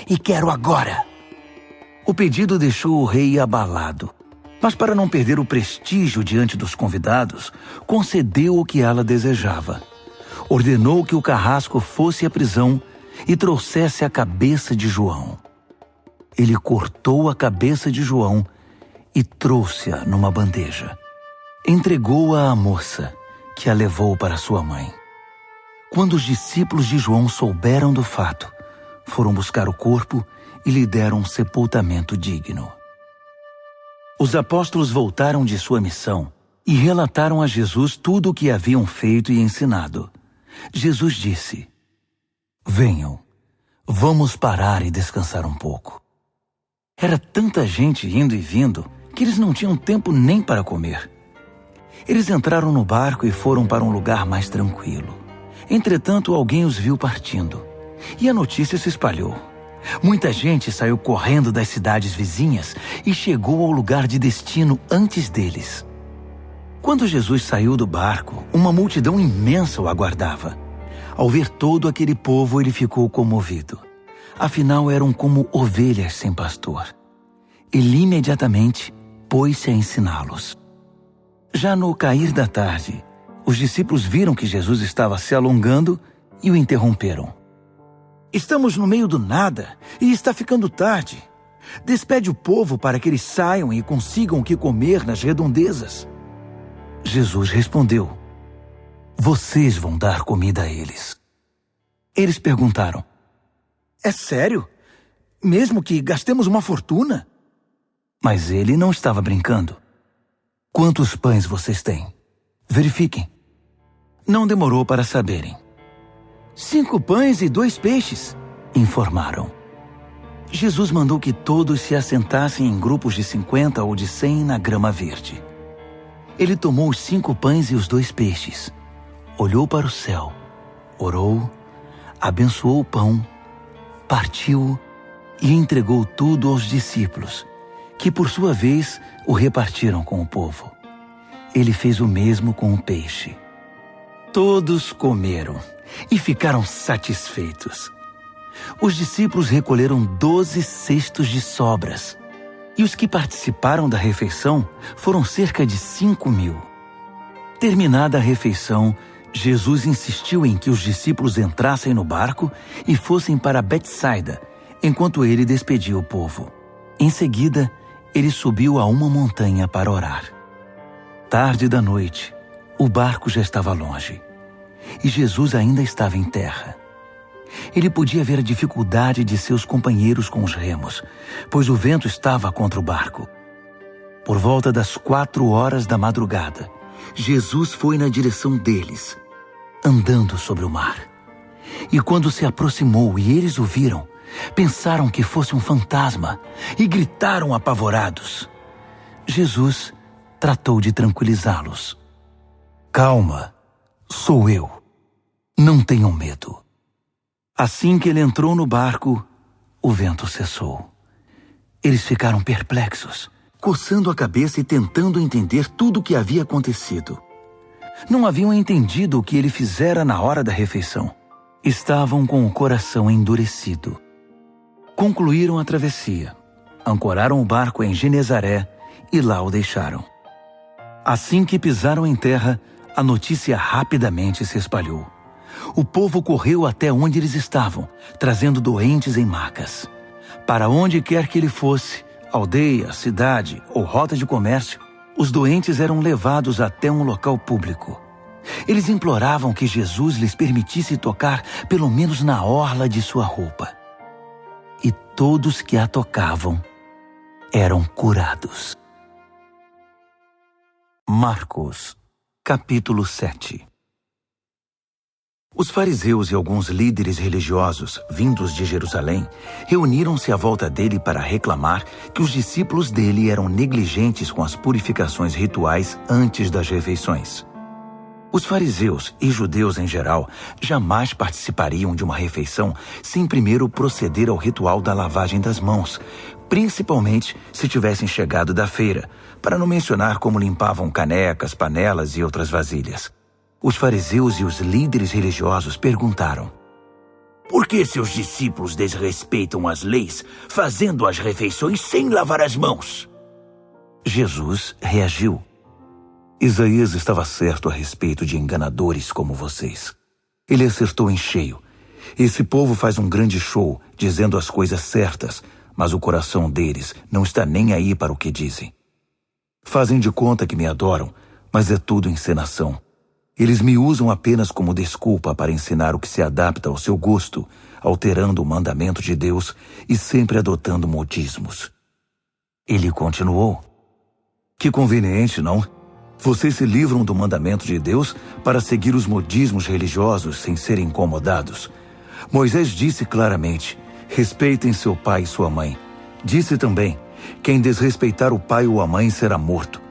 Speaker 1: e quero agora." O pedido deixou o rei abalado. Mas para não perder o prestígio diante dos convidados, concedeu o que ela desejava. Ordenou que o carrasco fosse à prisão e trouxesse a cabeça de João. Ele cortou a cabeça de João e trouxe-a numa bandeja. Entregou-a à moça, que a levou para sua mãe. Quando os discípulos de João souberam do fato, foram buscar o corpo e lhe deram um sepultamento digno. Os apóstolos voltaram de sua missão e relataram a Jesus tudo o que haviam feito e ensinado. Jesus disse: "Venham, vamos parar e descansar um pouco." Era tanta gente indo e vindo que eles não tinham tempo nem para comer. Eles entraram no barco e foram para um lugar mais tranquilo. Entretanto, alguém os viu partindo, e a notícia se espalhou. Muita gente saiu correndo das cidades vizinhas e chegou ao lugar de destino antes deles. Quando Jesus saiu do barco, uma multidão imensa o aguardava. Ao ver todo aquele povo, ele ficou comovido. Afinal, eram como ovelhas sem pastor. Ele imediatamente pôs-se a ensiná-los. Já no cair da tarde, os discípulos viram que Jesus estava se alongando e o interromperam. Estamos no meio do nada e está ficando tarde. Despede o povo para que eles saiam e consigam o que comer nas redondezas. Jesus respondeu: vocês vão dar comida a eles. Eles perguntaram: é sério? Mesmo que gastemos uma fortuna? Mas ele não estava brincando. Quantos pães vocês têm? Verifiquem. Não demorou para saberem. 5 pães e 2 peixes, informaram. Jesus mandou que todos se assentassem em grupos de 50 ou de 100 na grama verde. Ele tomou os 5 pães e os 2 peixes, olhou para o céu, orou, abençoou o pão, partiu-o e entregou tudo aos discípulos, que por sua vez o repartiram com o povo. Ele fez o mesmo com o peixe. Todos comeram e ficaram satisfeitos. Os discípulos recolheram 12 cestos de sobras, e os que participaram da refeição foram cerca de 5.000. Terminada a refeição, Jesus insistiu em que os discípulos entrassem no barco e fossem para Betsaida, enquanto ele despedia o povo. Em seguida, ele subiu a uma montanha para orar. Tarde da noite, o barco já estava longe, e Jesus ainda estava em terra. Ele podia ver a dificuldade de seus companheiros com os remos, pois o vento estava contra o barco. Por volta das 4 horas da madrugada, Jesus foi na direção deles, andando sobre o mar. E quando se aproximou e eles o viram, pensaram que fosse um fantasma e gritaram apavorados. Jesus tratou de tranquilizá-los. Calma, sou eu. Não tenham medo. Assim que ele entrou no barco, o vento cessou. Eles ficaram perplexos, coçando a cabeça e tentando entender tudo o que havia acontecido. Não haviam entendido o que ele fizera na hora da refeição. Estavam com o coração endurecido. Concluíram a travessia, ancoraram o barco em Genezaré e lá o deixaram. Assim que pisaram em terra, a notícia rapidamente se espalhou. O povo correu até onde eles estavam, trazendo doentes em macas. Para onde quer que ele fosse, aldeia, cidade ou rota de comércio, os doentes eram levados até um local público. Eles imploravam que Jesus lhes permitisse tocar pelo menos na orla de sua roupa. E todos que a tocavam eram curados. Marcos, capítulo 7. Os fariseus e alguns líderes religiosos, vindos de Jerusalém, reuniram-se à volta dele para reclamar que os discípulos dele eram negligentes com as purificações rituais antes das refeições. Os fariseus e judeus em geral jamais participariam de uma refeição sem primeiro proceder ao ritual da lavagem das mãos, principalmente se tivessem chegado da feira, para não mencionar como limpavam canecas, panelas e outras vasilhas. Os fariseus e os líderes religiosos perguntaram: por que seus discípulos desrespeitam as leis, fazendo as refeições sem lavar as mãos? Jesus reagiu: Isaías estava certo a respeito de enganadores como vocês. Ele acertou em cheio. Esse povo faz um grande show, dizendo as coisas certas, mas o coração deles não está nem aí para o que dizem. Fazem de conta que me adoram, mas é tudo encenação. Eles me usam apenas como desculpa para ensinar o que se adapta ao seu gosto, alterando o mandamento de Deus e sempre adotando modismos. Ele continuou: que conveniente, não? Vocês se livram do mandamento de Deus para seguir os modismos religiosos sem serem incomodados. Moisés disse claramente: respeitem seu pai e sua mãe. Disse também: Quem desrespeitar o pai ou a mãe será morto.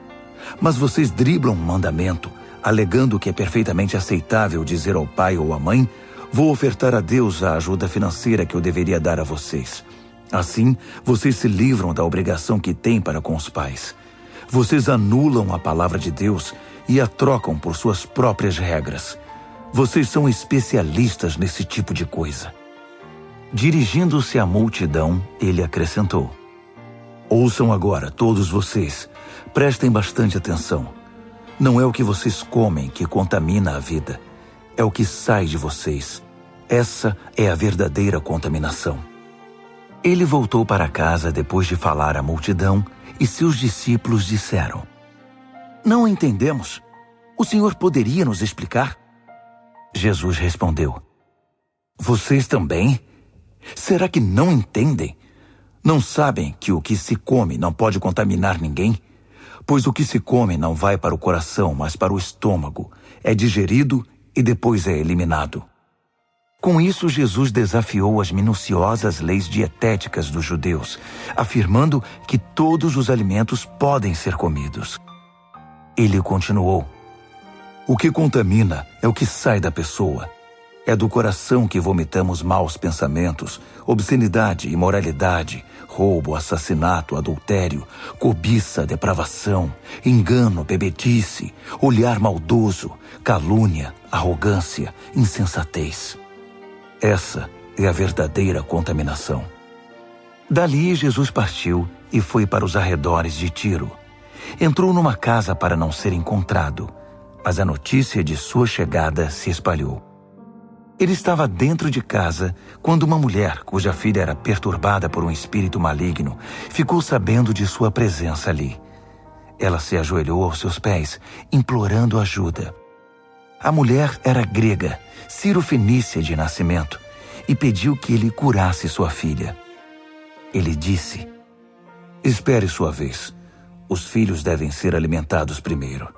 Speaker 1: Mas vocês driblam um mandamento, alegando que é perfeitamente aceitável dizer ao pai ou à mãe: vou ofertar a Deus a ajuda financeira que eu deveria dar a vocês. Assim, vocês se livram da obrigação que têm para com os pais. Vocês anulam a palavra de Deus e a trocam por suas próprias regras. Vocês são especialistas nesse tipo de coisa. Dirigindo-se à multidão, ele acrescentou: ouçam agora, todos vocês. Prestem bastante atenção. Não é o que vocês comem que contamina a vida. É o que sai de vocês. Essa é a verdadeira contaminação. Ele voltou para casa depois de falar à multidão e seus discípulos disseram: não entendemos. O Senhor poderia nos explicar? Jesus respondeu: vocês também? Será que não entendem? Não sabem que o que se come não pode contaminar ninguém? Pois o que se come não vai para o coração, mas para o estômago. É digerido e depois é eliminado. Com isso, Jesus desafiou as minuciosas leis dietéticas dos judeus, afirmando que todos os alimentos podem ser comidos. Ele continuou: o que contamina é o que sai da pessoa. É do coração que vomitamos maus pensamentos, obscenidade, imoralidade, roubo, assassinato, adultério, cobiça, depravação, engano, bebedice, olhar maldoso, calúnia, arrogância, insensatez. Essa é a verdadeira contaminação. Dali, Jesus partiu e foi para os arredores de Tiro. Entrou numa casa para não ser encontrado, mas a notícia de sua chegada se espalhou. Ele estava dentro de casa quando uma mulher, cuja filha era perturbada por um espírito maligno, ficou sabendo de sua presença ali. Ela se ajoelhou aos seus pés, implorando ajuda. A mulher era grega, cirofenícia de nascimento, e pediu que ele curasse sua filha. Ele disse: espere sua vez. Os filhos devem ser alimentados primeiro.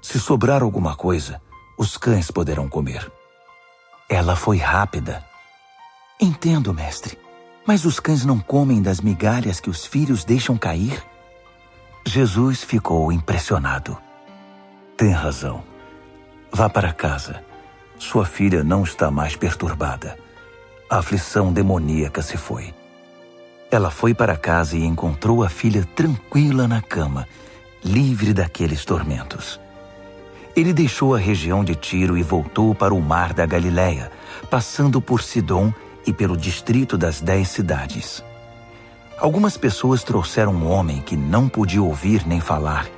Speaker 1: Se sobrar alguma coisa, os cães poderão comer. Ela foi rápida. Entendo, mestre, mas os cães não comem das migalhas que os filhos deixam cair? Jesus ficou impressionado. Tem razão. Vá para casa. Sua filha não está mais perturbada. A aflição demoníaca se foi. Ela foi para casa e encontrou a filha tranquila na cama, livre daqueles tormentos. Ele deixou a região de Tiro e voltou para o mar da Galileia, passando por Sidom e pelo distrito das 10 cidades. Algumas pessoas trouxeram um homem que não podia ouvir nem falar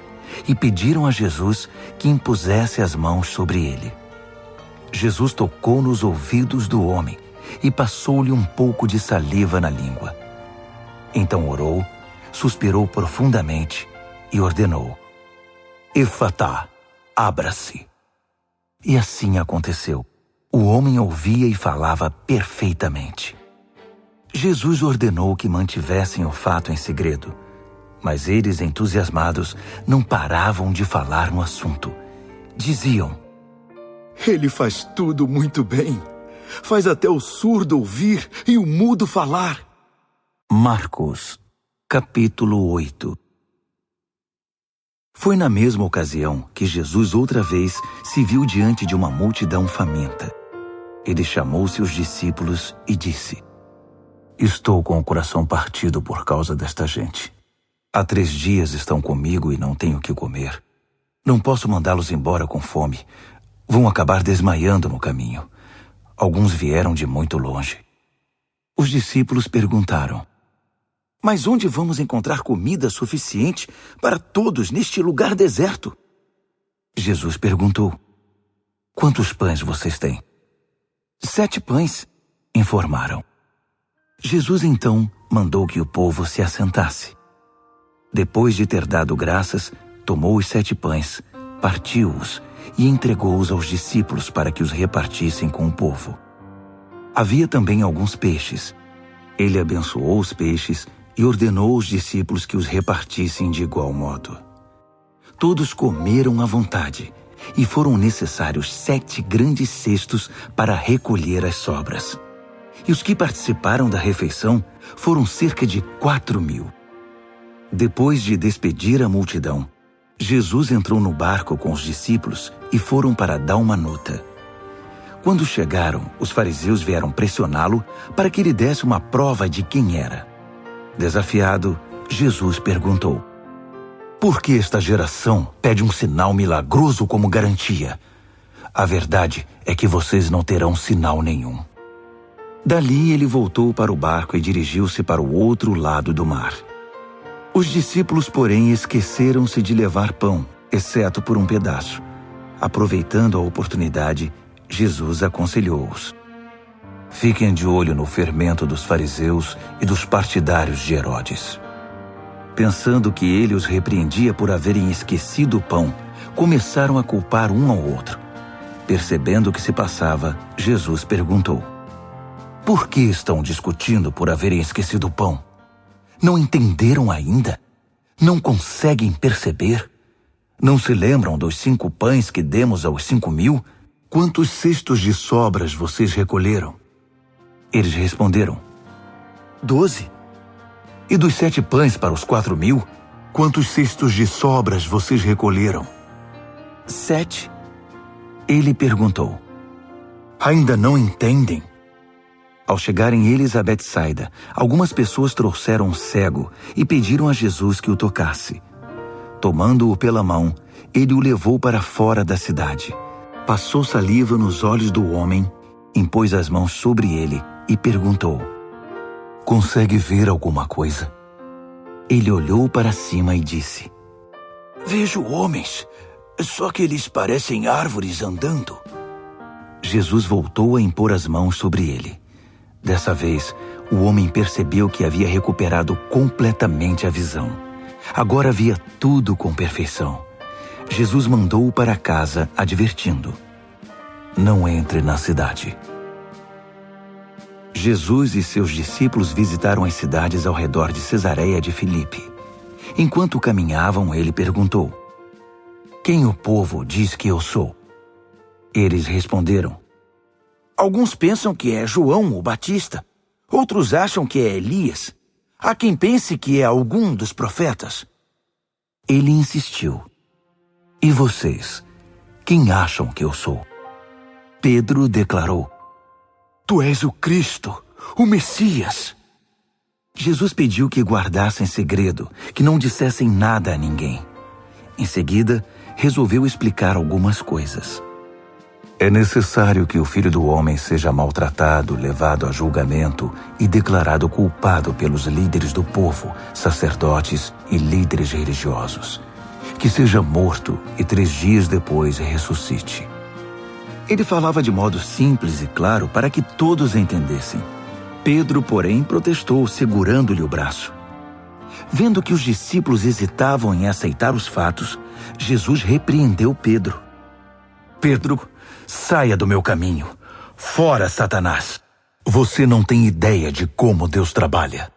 Speaker 1: e pediram a Jesus que impusesse as mãos sobre ele. Jesus tocou nos ouvidos do homem e passou-lhe um pouco de saliva na língua. Então orou, suspirou profundamente e ordenou: Efatá, abra-se. E assim aconteceu. O homem ouvia e falava perfeitamente. Jesus ordenou que mantivessem o fato em segredo, mas eles, entusiasmados, não paravam de falar no assunto. Diziam:
Speaker 2: Ele faz tudo muito bem. Faz até o surdo ouvir e o mudo falar.
Speaker 1: Marcos, capítulo 8. Foi na mesma ocasião que Jesus outra vez se viu diante de uma multidão faminta. Ele chamou seus discípulos e disse: Estou com o coração partido por causa desta gente. Há 3 dias estão comigo e não tenho o que comer. Não posso mandá-los embora com fome. Vão acabar desmaiando no caminho. Alguns vieram de muito longe. Os discípulos perguntaram: Mas onde vamos encontrar comida suficiente para todos neste lugar deserto? Jesus perguntou: Quantos pães vocês têm? 7 pães, informaram. Jesus então mandou que o povo se assentasse. Depois de ter dado graças, tomou os 7 pães, partiu-os e entregou-os aos discípulos para que os repartissem com o povo. Havia também alguns peixes. Ele abençoou os peixes e ordenou aos discípulos que os repartissem de igual modo. Todos comeram à vontade, e foram necessários 7 grandes cestos para recolher as sobras. E os que participaram da refeição foram cerca de 4.000. Depois de despedir a multidão, Jesus entrou no barco com os discípulos e foram para Dalmanuta. Quando chegaram, os fariseus vieram pressioná-lo para que ele desse uma prova de quem era. Desafiado, Jesus perguntou: por que esta geração pede um sinal milagroso como garantia? A verdade é que vocês não terão sinal nenhum. Dali ele voltou para o barco e dirigiu-se para o outro lado do mar. Os discípulos, porém, esqueceram-se de levar pão, exceto por um pedaço. Aproveitando a oportunidade, Jesus aconselhou-os: fiquem de olho no fermento dos fariseus e dos partidários de Herodes. Pensando que ele os repreendia por haverem esquecido o pão, começaram a culpar um ao outro. Percebendo o que se passava, Jesus perguntou: por que estão discutindo por haverem esquecido o pão? Não entenderam ainda? Não conseguem perceber? Não se lembram dos 5 pães que demos aos 5.000? Quantos cestos de sobras vocês recolheram? Eles responderam: 12. E dos 7 pães para os 4.000? Quantos cestos de sobras vocês recolheram? 7. Ele perguntou: ainda não entendem? Ao chegarem eles a Betsaida, algumas pessoas trouxeram um cego e pediram a Jesus que o tocasse. Tomando-o pela mão, ele o levou para fora da cidade. Passou saliva nos olhos do homem, impôs as mãos sobre ele e perguntou: consegue ver alguma coisa? Ele olhou para cima e disse: vejo homens, só que eles parecem árvores andando. Jesus voltou a impor as mãos sobre ele. Dessa vez, o homem percebeu que havia recuperado completamente a visão. Agora via tudo com perfeição. Jesus mandou-o para casa, advertindo: não entre na cidade. Jesus e seus discípulos visitaram as cidades ao redor de Cesareia de Filipe. Enquanto caminhavam, ele perguntou: quem o povo diz que eu sou? Eles responderam: alguns pensam que é João o Batista, outros acham que é Elias. Há quem pense que é algum dos profetas. Ele insistiu: e vocês, quem acham que eu sou? Pedro declarou: tu és o Cristo, o Messias. Jesus pediu que guardassem segredo, que não dissessem nada a ninguém. Em seguida, resolveu explicar algumas coisas. É necessário que o Filho do Homem seja maltratado, levado a julgamento e declarado culpado pelos líderes do povo, sacerdotes e líderes religiosos. Que seja morto e 3 dias depois ressuscite. Ele falava de modo simples e claro para que todos entendessem. Pedro, porém, protestou, segurando-lhe o braço. Vendo que os discípulos hesitavam em aceitar os fatos, Jesus repreendeu Pedro. Pedro, saia do meu caminho. Fora, Satanás. Você não tem ideia de como Deus trabalha.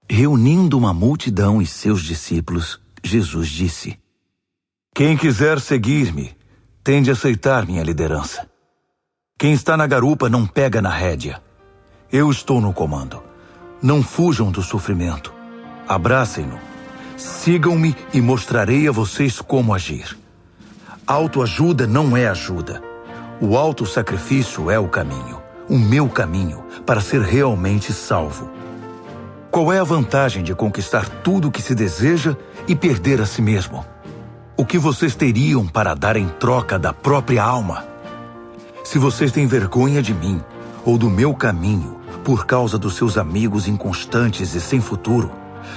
Speaker 1: Reunindo uma multidão e seus discípulos, Jesus disse: quem quiser seguir-me, tem de aceitar minha liderança. Quem está na garupa não pega na rédea. Eu estou no comando. Não fujam do sofrimento. Abracem-no. Sigam-me e mostrarei a vocês como agir. Autoajuda não é ajuda. O autossacrifício é o caminho, o meu caminho, para ser realmente salvo. Qual é a vantagem de conquistar tudo o que se deseja e perder a si mesmo? O que vocês teriam para dar em troca da própria alma? Se vocês têm vergonha de mim ou do meu caminho por causa dos seus amigos inconstantes e sem futuro,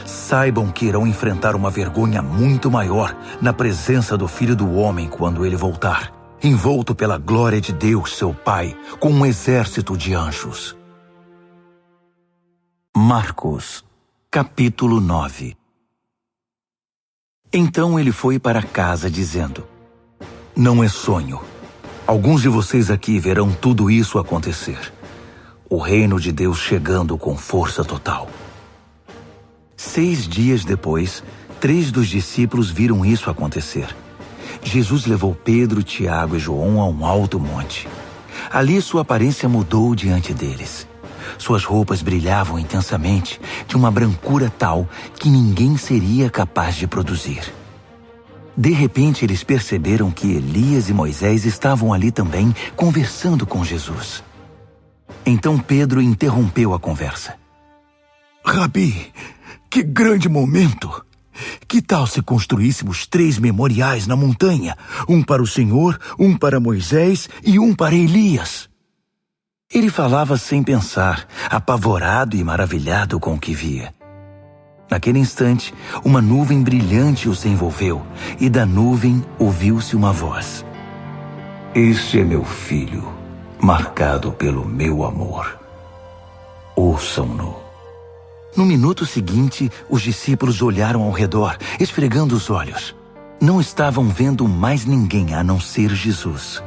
Speaker 1: saibam que irão enfrentar uma vergonha muito maior na presença do Filho do Homem quando ele voltar, envolto pela glória de Deus, seu Pai, com um exército de anjos. Marcos, capítulo 9. Então ele foi para casa dizendo: não é sonho. Alguns de vocês aqui verão tudo isso acontecer. O reino de Deus chegando com força total. 6 dias depois, 3 dos discípulos viram isso acontecer. Jesus levou Pedro, Tiago e João a um alto monte. Ali sua aparência mudou diante deles. Suas roupas brilhavam intensamente, de uma brancura tal que ninguém seria capaz de produzir. De repente, eles perceberam que Elias e Moisés estavam ali também, conversando com Jesus. Então Pedro interrompeu a conversa.
Speaker 2: Rabi, que grande momento! Que tal se construíssemos 3 memoriais na montanha? Um para o Senhor, um para Moisés e um para Elias.
Speaker 1: Ele falava sem pensar, apavorado e maravilhado com o que via. Naquele instante, uma nuvem brilhante os envolveu, e da nuvem ouviu-se uma voz. Este é meu filho, marcado pelo meu amor. Ouçam-no. No minuto seguinte, os discípulos olharam ao redor, esfregando os olhos. Não estavam vendo mais ninguém a não ser Jesus.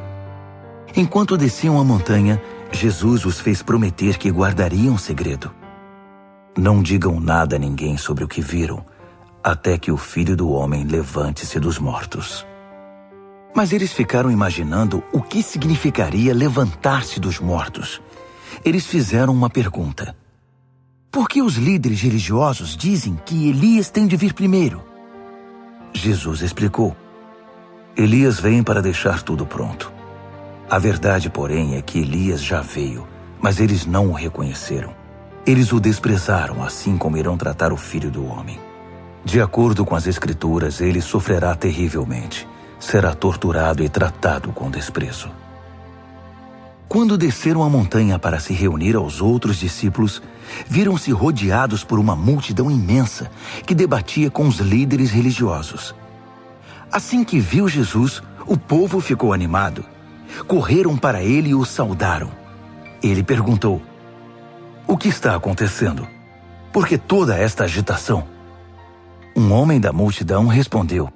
Speaker 1: Enquanto desciam a montanha, Jesus os fez prometer que guardariam segredo. Não digam nada a ninguém sobre o que viram, até que o Filho do Homem levante-se dos mortos. Mas eles ficaram imaginando o que significaria levantar-se dos mortos. Eles fizeram uma pergunta. Por que os líderes religiosos dizem que Elias tem de vir primeiro? Jesus explicou. Elias vem para deixar tudo pronto. A verdade, porém, é que Elias já veio, mas eles não o reconheceram. Eles o desprezaram, assim como irão tratar o Filho do Homem. De acordo com as Escrituras, ele sofrerá terrivelmente. Será torturado e tratado com desprezo. Quando desceram a montanha para se reunir aos outros discípulos, viram-se rodeados por uma multidão imensa que debatia com os líderes religiosos. Assim que viu Jesus, o povo ficou animado. Correram para ele e o saudaram. Ele perguntou: O que está acontecendo? Por que toda esta agitação? Um homem da multidão respondeu: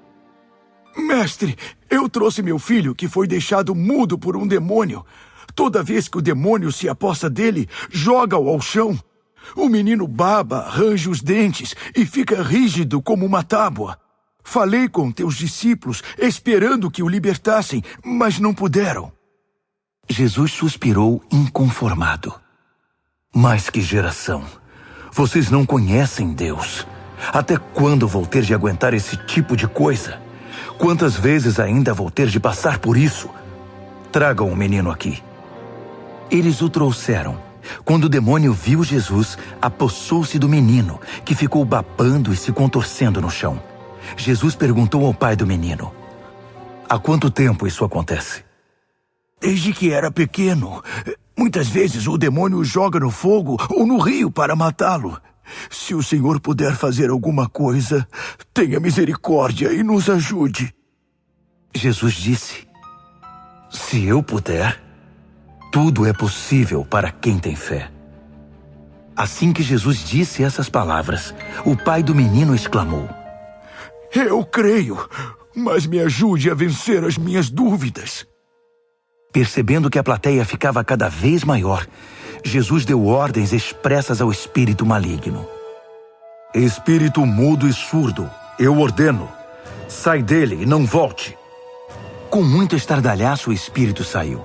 Speaker 2: Mestre, eu trouxe meu filho que foi deixado mudo por um demônio. Toda vez que o demônio se aposta dele, joga-o ao chão. O menino baba, range os dentes e fica rígido como uma tábua. Falei com teus discípulos, esperando que o libertassem, mas não puderam.
Speaker 1: Jesus suspirou inconformado. Mas que geração! Vocês não conhecem Deus. Até quando vou ter de aguentar esse tipo de coisa? Quantas vezes ainda vou ter de passar por isso? Tragam o menino aqui. Eles o trouxeram. Quando o demônio viu Jesus, apossou-se do menino, que ficou babando e se contorcendo no chão. Jesus perguntou ao pai do menino: Há quanto tempo isso acontece?
Speaker 2: Desde que era pequeno. Muitas vezes o demônio o joga no fogo ou no rio para matá-lo. Se o Senhor puder fazer alguma coisa, tenha misericórdia e nos ajude.
Speaker 1: Jesus disse: Se eu puder, tudo é possível para quem tem fé. Assim que Jesus disse essas palavras, o pai do menino exclamou:
Speaker 2: Eu creio, mas me ajude a vencer as minhas dúvidas.
Speaker 1: Percebendo que a plateia ficava cada vez maior, Jesus deu ordens expressas ao espírito maligno. Espírito mudo e surdo, eu ordeno, sai dele e não volte. Com muito estardalhaço, o espírito saiu.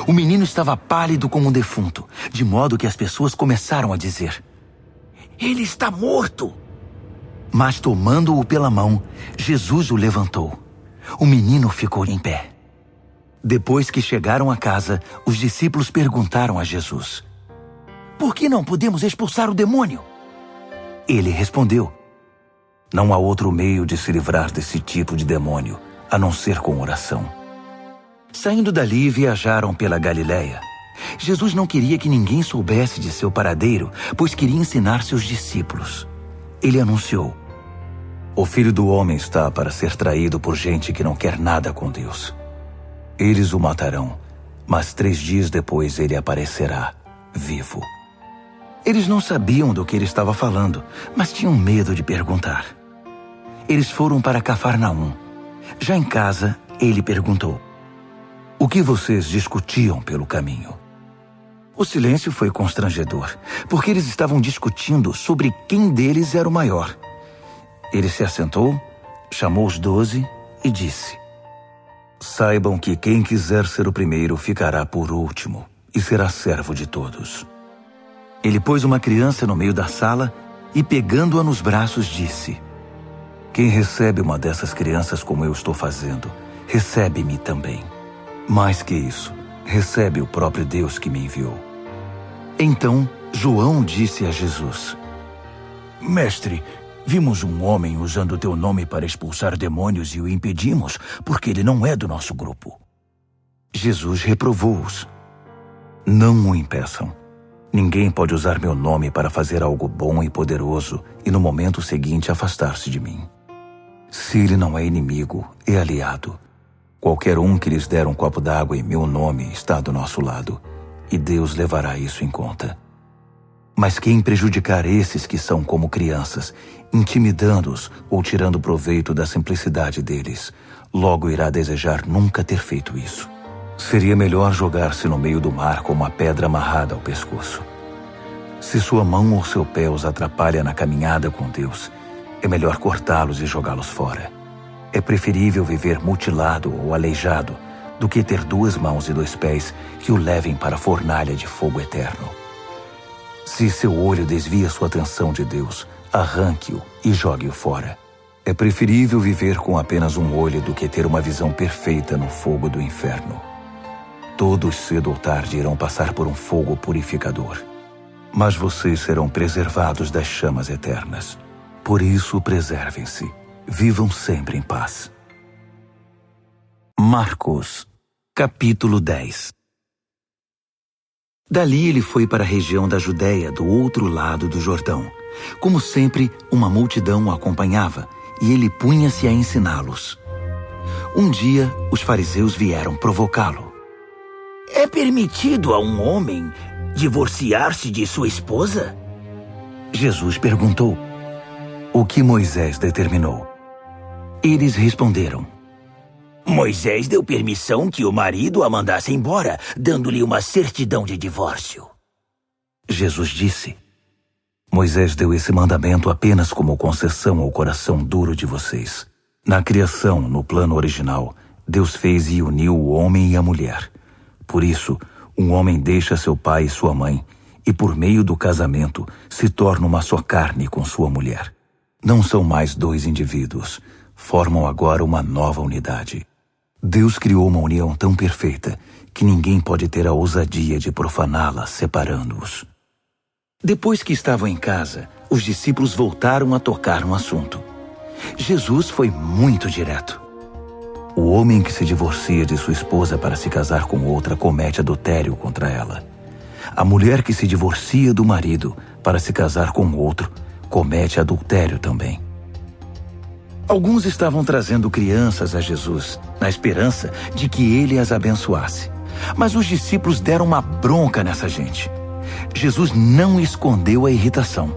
Speaker 1: O menino estava pálido como um defunto, de modo que as pessoas começaram a dizer: Ele está morto! Mas tomando-o pela mão, Jesus o levantou. O menino ficou em pé. Depois que chegaram a casa, os discípulos perguntaram a Jesus: Por que não podemos expulsar o demônio? Ele respondeu: Não há outro meio de se livrar desse tipo de demônio, a não ser com oração. Saindo dali, viajaram pela Galileia. Jesus não queria que ninguém soubesse de seu paradeiro, pois queria ensinar seus discípulos. Ele anunciou: O Filho do Homem está para ser traído por gente que não quer nada com Deus. Eles o matarão, mas 3 dias depois ele aparecerá, vivo. Eles não sabiam do que ele estava falando, mas tinham medo de perguntar. Eles foram para Cafarnaum. Já em casa, ele perguntou: O que vocês discutiam pelo caminho? O silêncio foi constrangedor, porque eles estavam discutindo sobre quem deles era o maior. Ele se assentou, chamou os 12 e disse: Saibam que quem quiser ser o primeiro ficará por último e será servo de todos. Ele pôs uma criança no meio da sala e, pegando-a nos braços, disse: Quem recebe uma dessas crianças como eu estou fazendo, recebe-me também. Mais que isso, recebe o próprio Deus que me enviou. Então, João disse a Jesus: Mestre, vimos um homem usando teu nome para expulsar demônios e o impedimos, porque ele não é do nosso grupo. Jesus reprovou-os: Não o impeçam. Ninguém pode usar meu nome para fazer algo bom e poderoso e no momento seguinte afastar-se de mim. Se ele não é inimigo, é aliado. Qualquer um que lhes der um copo d'água em meu nome está do nosso lado, e Deus levará isso em conta. Mas quem prejudicar esses que são como crianças, intimidando-os ou tirando proveito da simplicidade deles, logo irá desejar nunca ter feito isso. Seria melhor jogar-se no meio do mar com uma pedra amarrada ao pescoço. Se sua mão ou seu pé os atrapalha na caminhada com Deus, é melhor cortá-los e jogá-los fora. É preferível viver mutilado ou aleijado do que ter 2 mãos e 2 pés que o levem para a fornalha de fogo eterno. Se seu olho desvia sua atenção de Deus, arranque-o e jogue-o fora. É preferível viver com apenas um olho do que ter uma visão perfeita no fogo do inferno. Todos cedo ou tarde irão passar por um fogo purificador, mas vocês serão preservados das chamas eternas. Por isso, preservem-se. Vivam sempre em paz. Marcos, capítulo 10. Dali ele foi para a região da Judéia, do outro lado do Jordão. Como sempre, uma multidão o acompanhava, e ele punha-se a ensiná-los. Um dia, os fariseus vieram provocá-lo. É permitido a um homem divorciar-se de sua esposa? Jesus perguntou: O que Moisés determinou? Eles responderam: Moisés deu permissão que o marido a mandasse embora, dando-lhe uma certidão de divórcio. Jesus disse: Moisés deu esse mandamento apenas como concessão ao coração duro de vocês. Na criação, no plano original, Deus fez e uniu o homem e a mulher. Por isso, um homem deixa seu pai e sua mãe, e por meio do casamento se torna uma só carne com sua mulher. Não são mais 2 indivíduos, formam agora uma nova unidade. Deus criou uma união tão perfeita que ninguém pode ter a ousadia de profaná-la separando-os. Depois que estavam em casa, os discípulos voltaram a tocar no assunto. Jesus foi muito direto. O homem que se divorcia de sua esposa para se casar com outra comete adultério contra ela. A mulher que se divorcia do marido para se casar com outro comete adultério também. Alguns estavam trazendo crianças a Jesus, na esperança de que ele as abençoasse. Mas os discípulos deram uma bronca nessa gente. Jesus não escondeu a irritação.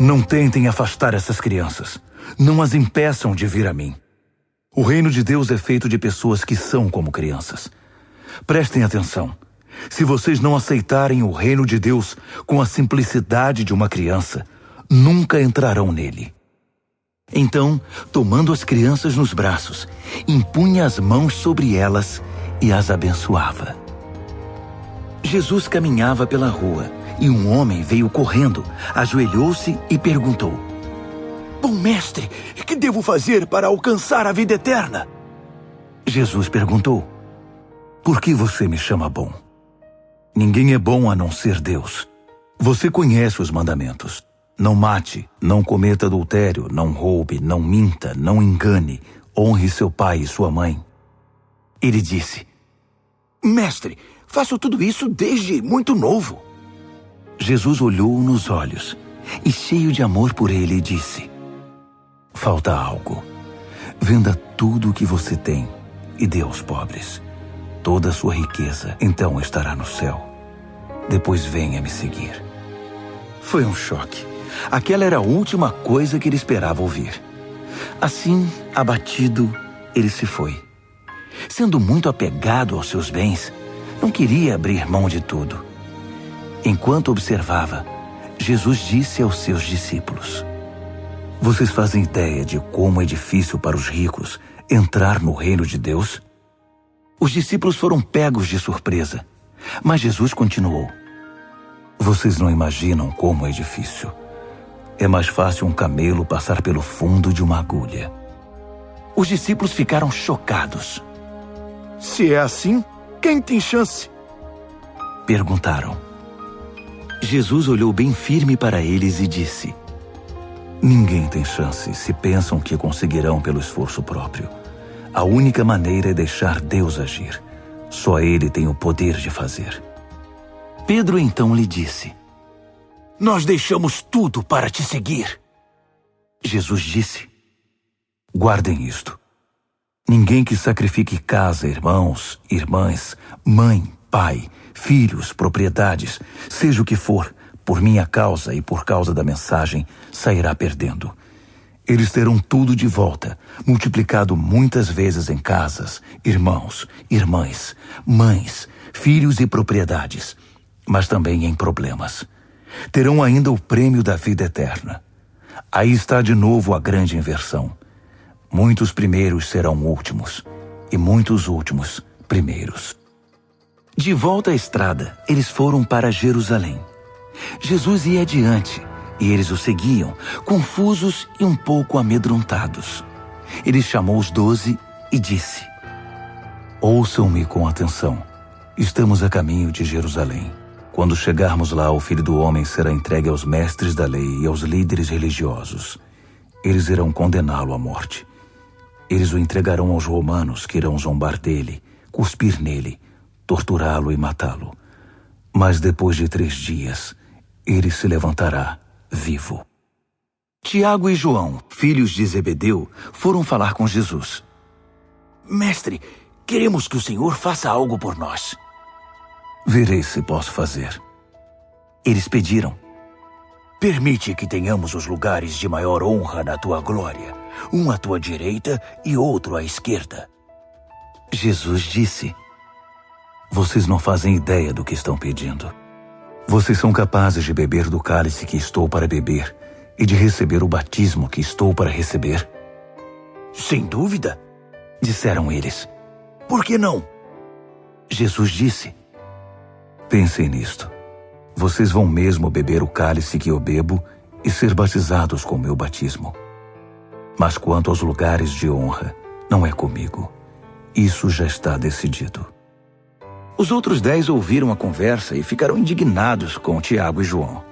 Speaker 1: Não tentem afastar essas crianças. Não as impeçam de vir a mim. O reino de Deus é feito de pessoas que são como crianças. Prestem atenção. Se vocês não aceitarem o reino de Deus com a simplicidade de uma criança, nunca entrarão nele. Então, tomando as crianças nos braços, impunha as mãos sobre elas e as abençoava. Jesus caminhava pela rua e um homem veio correndo, ajoelhou-se e perguntou: Bom mestre, que devo fazer para alcançar a vida eterna? Jesus perguntou: Por que você me chama bom? Ninguém é bom a não ser Deus. Você conhece os mandamentos. Não mate, não cometa adultério, não roube, não minta, não engane, honre seu pai e sua mãe. Ele disse: Mestre, faço tudo isso desde muito novo. Jesus olhou-o nos olhos e, cheio de amor por ele, disse: Falta algo. Venda tudo o que você tem e dê aos pobres. Toda a sua riqueza então estará no céu. Depois venha me seguir. Foi um choque. Aquela era a última coisa que ele esperava ouvir. Assim, abatido, ele se foi. Sendo muito apegado aos seus bens, não queria abrir mão de tudo. Enquanto observava, Jesus disse aos seus discípulos: Vocês fazem ideia de como é difícil para os ricos entrar no reino de Deus? Os discípulos foram pegos de surpresa, mas Jesus continuou: Vocês não imaginam como é difícil. É mais fácil um camelo passar pelo fundo de uma agulha. Os discípulos ficaram chocados.
Speaker 2: Se é assim, quem tem chance?
Speaker 1: Perguntaram. Jesus olhou bem firme para eles e disse: Ninguém tem chance se pensam que conseguirão pelo esforço próprio. A única maneira é deixar Deus agir. Só Ele tem o poder de fazer. Pedro então lhe disse: Nós deixamos tudo para te seguir. Jesus disse: Guardem isto. Ninguém que sacrifique casa, irmãos, irmãs, mãe, pai, filhos, propriedades, seja o que for, por minha causa e por causa da mensagem, sairá perdendo. Eles terão tudo de volta, multiplicado muitas vezes em casas, irmãos, irmãs, mães, filhos e propriedades, mas também em problemas. Terão ainda o prêmio da vida eterna. Aí está de novo a grande inversão. Muitos primeiros serão últimos, e muitos últimos primeiros. De volta à estrada, eles foram para Jerusalém. Jesus ia adiante, e eles o seguiam, confusos e um pouco amedrontados. Ele chamou os 12 e disse: Ouçam-me com atenção. Estamos a caminho de Jerusalém. Quando chegarmos lá, o Filho do Homem será entregue aos mestres da lei e aos líderes religiosos. Eles irão condená-lo à morte. Eles o entregarão aos romanos, que irão zombar dele, cuspir nele, torturá-lo e matá-lo. Mas depois de 3 dias, ele se levantará vivo. Tiago e João, filhos de Zebedeu, foram falar com Jesus. Mestre, queremos que o Senhor faça algo por nós. Verei se posso fazer. Eles pediram: Permite que tenhamos os lugares de maior honra na tua glória, um à tua direita e outro à esquerda. Jesus disse: Vocês não fazem ideia do que estão pedindo. Vocês são capazes de beber do cálice que estou para beber e de receber o batismo que estou para receber? Sem dúvida, disseram eles. Por que não? Jesus disse: Pensem nisto. Vocês vão mesmo beber o cálice que eu bebo e ser batizados com o meu batismo. Mas quanto aos lugares de honra, não é comigo. Isso já está decidido. Os outros 10 ouviram a conversa e ficaram indignados com Tiago e João.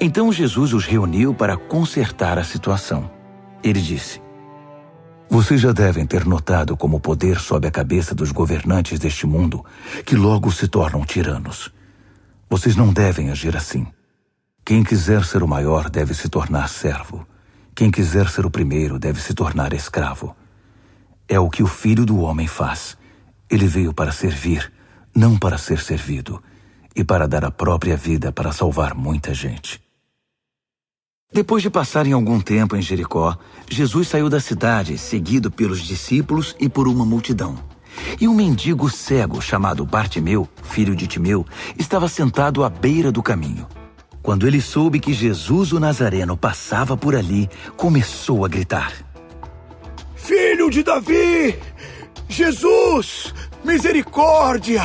Speaker 1: Então Jesus os reuniu para consertar a situação. Ele disse: Vocês já devem ter notado como o poder sobe a cabeça dos governantes deste mundo, que logo se tornam tiranos. Vocês não devem agir assim. Quem quiser ser o maior deve se tornar servo. Quem quiser ser o primeiro deve se tornar escravo. É o que o Filho do Homem faz. Ele veio para servir, não para ser servido, e para dar a própria vida para salvar muita gente. Depois de passarem algum tempo em Jericó, Jesus saiu da cidade, seguido pelos discípulos e por uma multidão. E um mendigo cego chamado Bartimeu, filho de Timeu, estava sentado à beira do caminho. Quando ele soube que Jesus o Nazareno passava por ali, começou a gritar:
Speaker 2: Filho de Davi! Jesus! Misericórdia!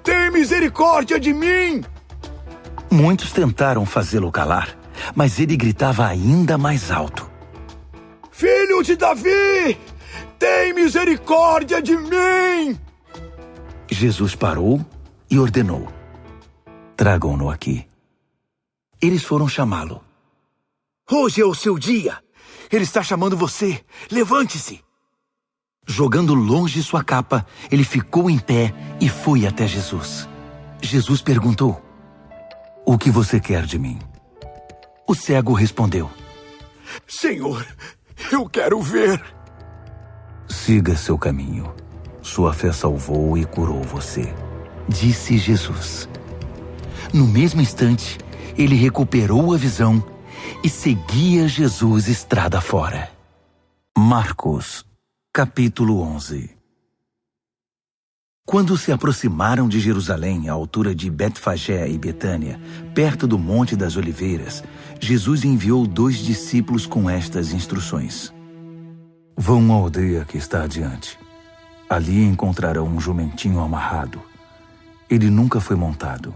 Speaker 2: Tem misericórdia de mim!
Speaker 1: Muitos tentaram fazê-lo calar, mas ele gritava ainda mais alto:
Speaker 2: Filho de Davi! Tem misericórdia de mim!
Speaker 1: Jesus parou e ordenou: Tragam-no aqui. Eles foram chamá-lo.
Speaker 2: Hoje é o seu dia! Ele está chamando você! Levante-se!
Speaker 1: Jogando longe sua capa, ele ficou em pé e foi até Jesus. Jesus perguntou: O que você quer de mim? O cego respondeu:
Speaker 2: Senhor, eu quero ver.
Speaker 1: Siga seu caminho. Sua fé salvou e curou você, disse Jesus. No mesmo instante, ele recuperou a visão e seguia Jesus estrada fora. Marcos, capítulo 11. Quando se aproximaram de Jerusalém, à altura de Betfagé e Betânia, perto do Monte das Oliveiras, Jesus enviou 2 discípulos com estas instruções: Vão à aldeia que está adiante. Ali encontrarão um jumentinho amarrado. Ele nunca foi montado.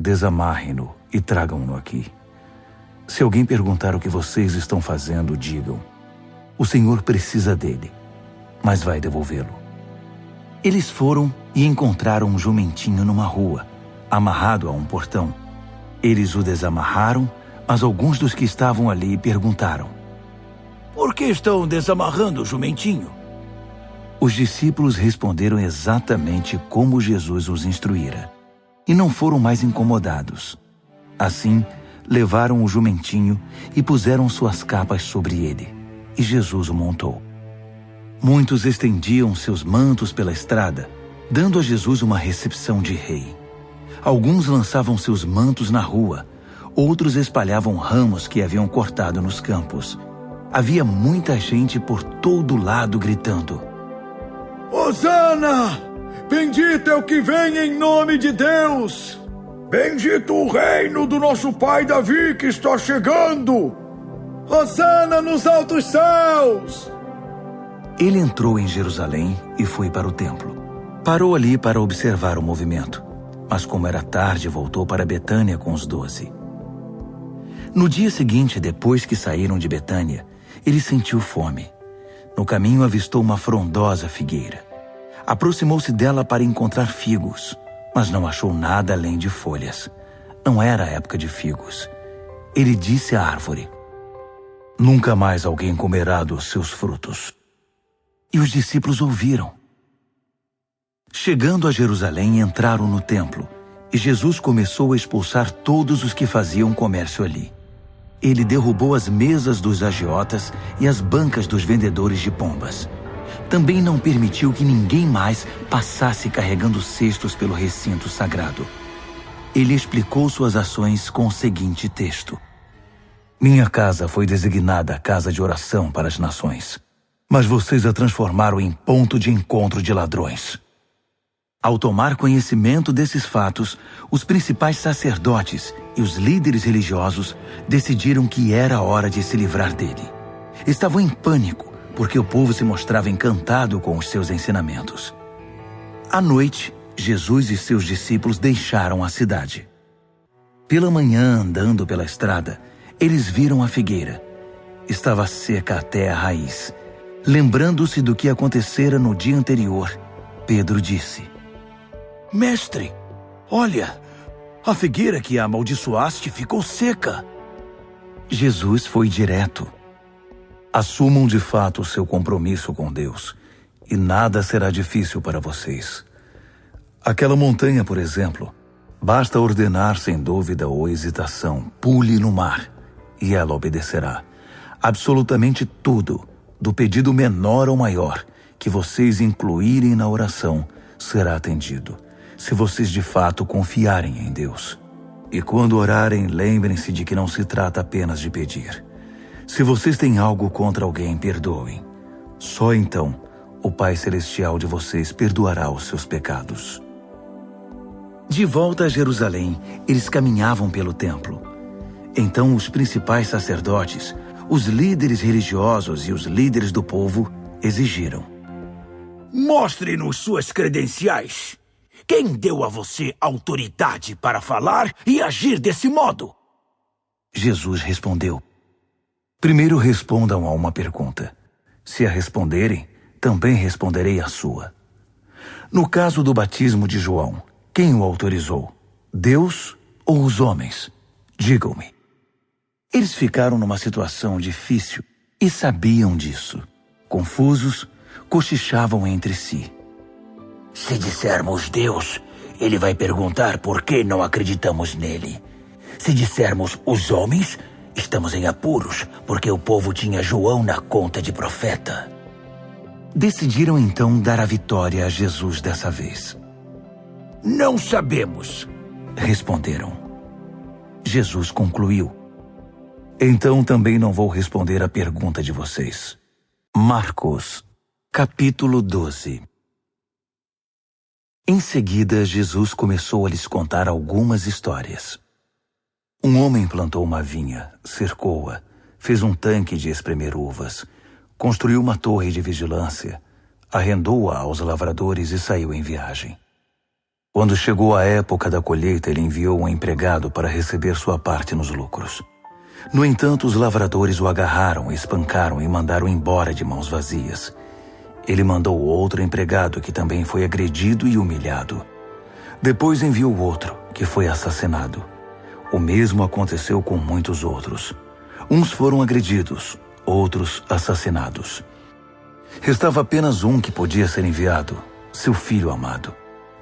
Speaker 1: desamarrem-no e tragam-no aqui. Se alguém perguntar o que vocês estão fazendo, digam: o Senhor precisa dele, mas vai devolvê-lo. Eles foram e encontraram um jumentinho numa rua, amarrado a um portão. Eles o desamarraram, mas alguns dos que estavam ali perguntaram: por que estão desamarrando o jumentinho? Os discípulos responderam exatamente como Jesus os instruíra, e não foram mais incomodados. Assim, levaram o jumentinho e puseram suas capas sobre ele, e Jesus o montou. Muitos estendiam seus mantos pela estrada, dando a Jesus uma recepção de rei. Alguns lançavam seus mantos na rua, outros espalhavam ramos que haviam cortado nos campos. Havia muita gente por todo lado gritando:
Speaker 2: Hosana! Bendito é o que vem em nome de Deus! Bendito o reino do nosso pai Davi que está chegando! Hosana nos altos céus!
Speaker 1: Ele entrou em Jerusalém e foi para o templo. Parou ali para observar o movimento, mas como era tarde, voltou para Betânia com os 12. No dia seguinte, depois que saíram de Betânia, ele sentiu fome. No caminho avistou uma frondosa figueira. Aproximou-se dela para encontrar figos, mas não achou nada além de folhas. Não era a época de figos. Ele disse à árvore: nunca mais alguém comerá dos seus frutos. E os discípulos ouviram. Chegando a Jerusalém, entraram no templo, e Jesus começou a expulsar todos os que faziam comércio ali. Ele derrubou as mesas dos agiotas e as bancas dos vendedores de pombas. Também não permitiu que ninguém mais passasse carregando cestos pelo recinto sagrado. Ele explicou suas ações com o seguinte texto: minha casa foi designada casa de oração para as nações, mas vocês a transformaram em ponto de encontro de ladrões. Ao tomar conhecimento desses fatos, os principais sacerdotes e os líderes religiosos decidiram que era a hora de se livrar dele. Estavam em pânico, porque o povo se mostrava encantado com os seus ensinamentos. À noite, Jesus e seus discípulos deixaram a cidade. Pela manhã, andando pela estrada, eles viram a figueira. Estava seca até a raiz. Lembrando-se do que acontecera no dia anterior, Pedro disse: mestre, olha, a figueira que amaldiçoaste ficou seca. Jesus foi direto: assumam de fato o seu compromisso com Deus, e nada será difícil para vocês. Aquela montanha, por exemplo, basta ordenar sem dúvida ou hesitação: pule no mar, e ela obedecerá. Absolutamente tudo, do pedido menor ao maior, que vocês incluírem na oração, será atendido, se vocês de fato confiarem em Deus. E quando orarem, lembrem-se de que não se trata apenas de pedir. Se vocês têm algo contra alguém, perdoem. Só então o Pai Celestial de vocês perdoará os seus pecados. De volta a Jerusalém, eles caminhavam pelo templo. Então os principais sacerdotes, os líderes religiosos e os líderes do povo exigiram: mostre-nos suas credenciais. Quem deu a você autoridade para falar e agir desse modo? Jesus respondeu: primeiro respondam a uma pergunta. Se a responderem, também responderei a sua. No caso do batismo de João, quem o autorizou? Deus ou os homens? Digam-me. Eles ficaram numa situação difícil e sabiam disso. Confusos, cochichavam entre si. Se dissermos Deus, ele vai perguntar por que não acreditamos nele. Se dissermos os homens, estamos em apuros, porque o povo tinha João na conta de profeta. Decidiram então dar a vitória a Jesus dessa vez. Não sabemos, responderam. Jesus concluiu: então também não vou responder a pergunta de vocês. Marcos, capítulo 12. Em seguida, Jesus começou a lhes contar algumas histórias. Um homem plantou uma vinha, cercou-a, fez um tanque de espremer uvas, construiu uma torre de vigilância, arrendou-a aos lavradores e saiu em viagem. Quando chegou a época da colheita, ele enviou um empregado para receber sua parte nos lucros. No entanto, os lavradores o agarraram, espancaram e mandaram embora de mãos vazias. Ele mandou outro empregado que também foi agredido e humilhado. Depois enviou outro, que foi assassinado. O mesmo aconteceu com muitos outros. Uns foram agredidos, outros assassinados. Restava apenas um que podia ser enviado, seu filho amado.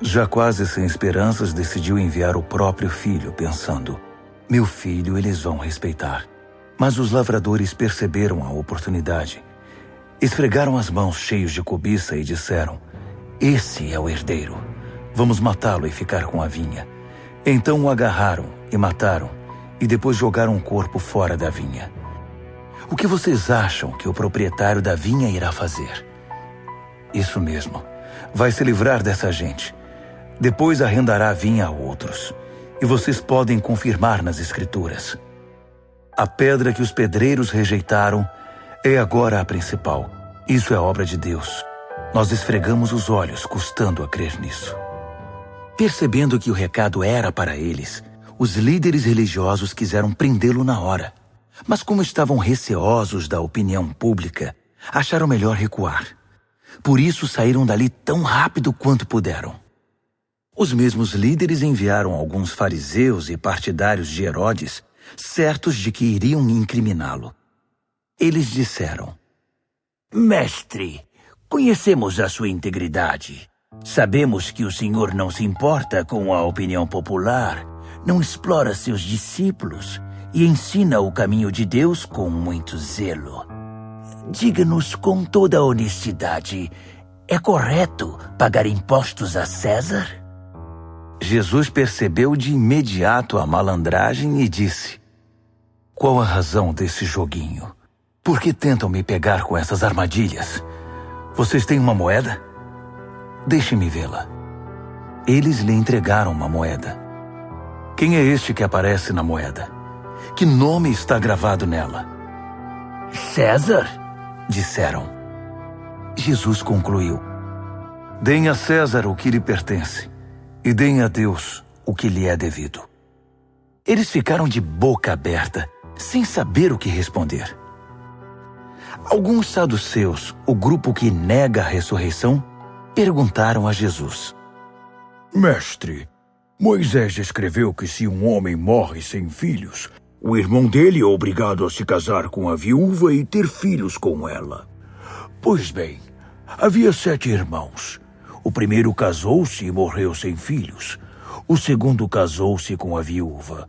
Speaker 1: Já quase sem esperanças, decidiu enviar o próprio filho, pensando: meu filho eles vão respeitar. Mas os lavradores perceberam a oportunidade. Esfregaram as mãos cheios de cobiça e disseram: esse é o herdeiro. Vamos matá-lo e ficar com a vinha. Então o agarraram e mataram, e depois jogaram o corpo fora da vinha. O que vocês acham que o proprietário da vinha irá fazer? Isso mesmo, vai se livrar dessa gente. Depois arrendará a vinha a outros. E vocês podem confirmar nas Escrituras. A pedra que os pedreiros rejeitaram é agora a principal. Isso é obra de Deus. Nós esfregamos os olhos, custando a crer nisso. Percebendo que o recado era para eles, os líderes religiosos quiseram prendê-lo na hora. Mas como estavam receosos da opinião pública, acharam melhor recuar. Por isso saíram dali tão rápido quanto puderam. Os mesmos líderes enviaram alguns fariseus e partidários de Herodes, certos de que iriam incriminá-lo. Eles disseram: mestre, conhecemos a sua integridade. Sabemos que o senhor não se importa com a opinião popular, não explora seus discípulos e ensina o caminho de Deus com muito zelo. Diga-nos com toda a honestidade, é correto pagar impostos a César? Jesus percebeu de imediato a malandragem e disse: qual a razão desse joguinho? Por que tentam me pegar com essas armadilhas? Vocês têm uma moeda? Deixe-me vê-la. Eles lhe entregaram uma moeda. Quem é este que aparece na moeda? Que nome está gravado nela? César, disseram. Jesus concluiu: deem a César o que lhe pertence, e deem a Deus o que lhe é devido. Eles ficaram de boca aberta, sem saber o que responder. Alguns saduceus, o grupo que nega a ressurreição, perguntaram a Jesus:
Speaker 2: mestre, Moisés escreveu que se um homem morre sem filhos, o irmão dele é obrigado a se casar com a viúva e ter filhos com ela. Pois bem, havia 7 irmãos. O primeiro casou-se e morreu sem filhos. O segundo casou-se com a viúva.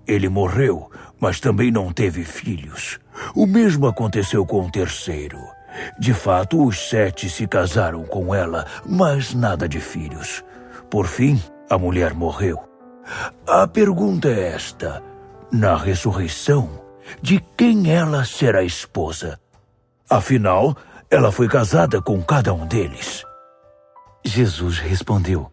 Speaker 2: Ele morreu, mas também não teve filhos. O mesmo aconteceu com o terceiro. De fato, os 7 se casaram com ela, mas nada de filhos. Por fim, a mulher morreu. A pergunta é esta: na ressurreição, de quem ela será esposa? Afinal, ela foi casada com cada um deles. Jesus respondeu: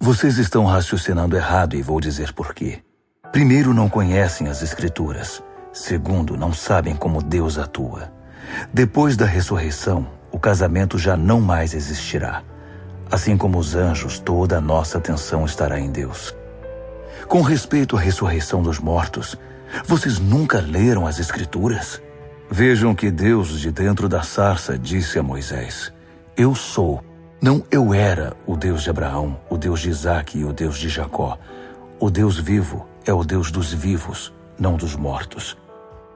Speaker 2: vocês estão raciocinando errado e vou dizer por quê. Primeiro, não conhecem as Escrituras. Segundo, não sabem como Deus atua. Depois da ressurreição, o casamento já não mais existirá. Assim como os anjos, toda a nossa atenção estará em Deus. Com respeito à ressurreição dos mortos, vocês nunca leram as Escrituras? Vejam que Deus, de dentro da sarça, disse a Moisés: eu sou. Não eu era o Deus de Abraão, o Deus de Isaque e o Deus de Jacó. O Deus vivo é o Deus dos vivos, não dos mortos.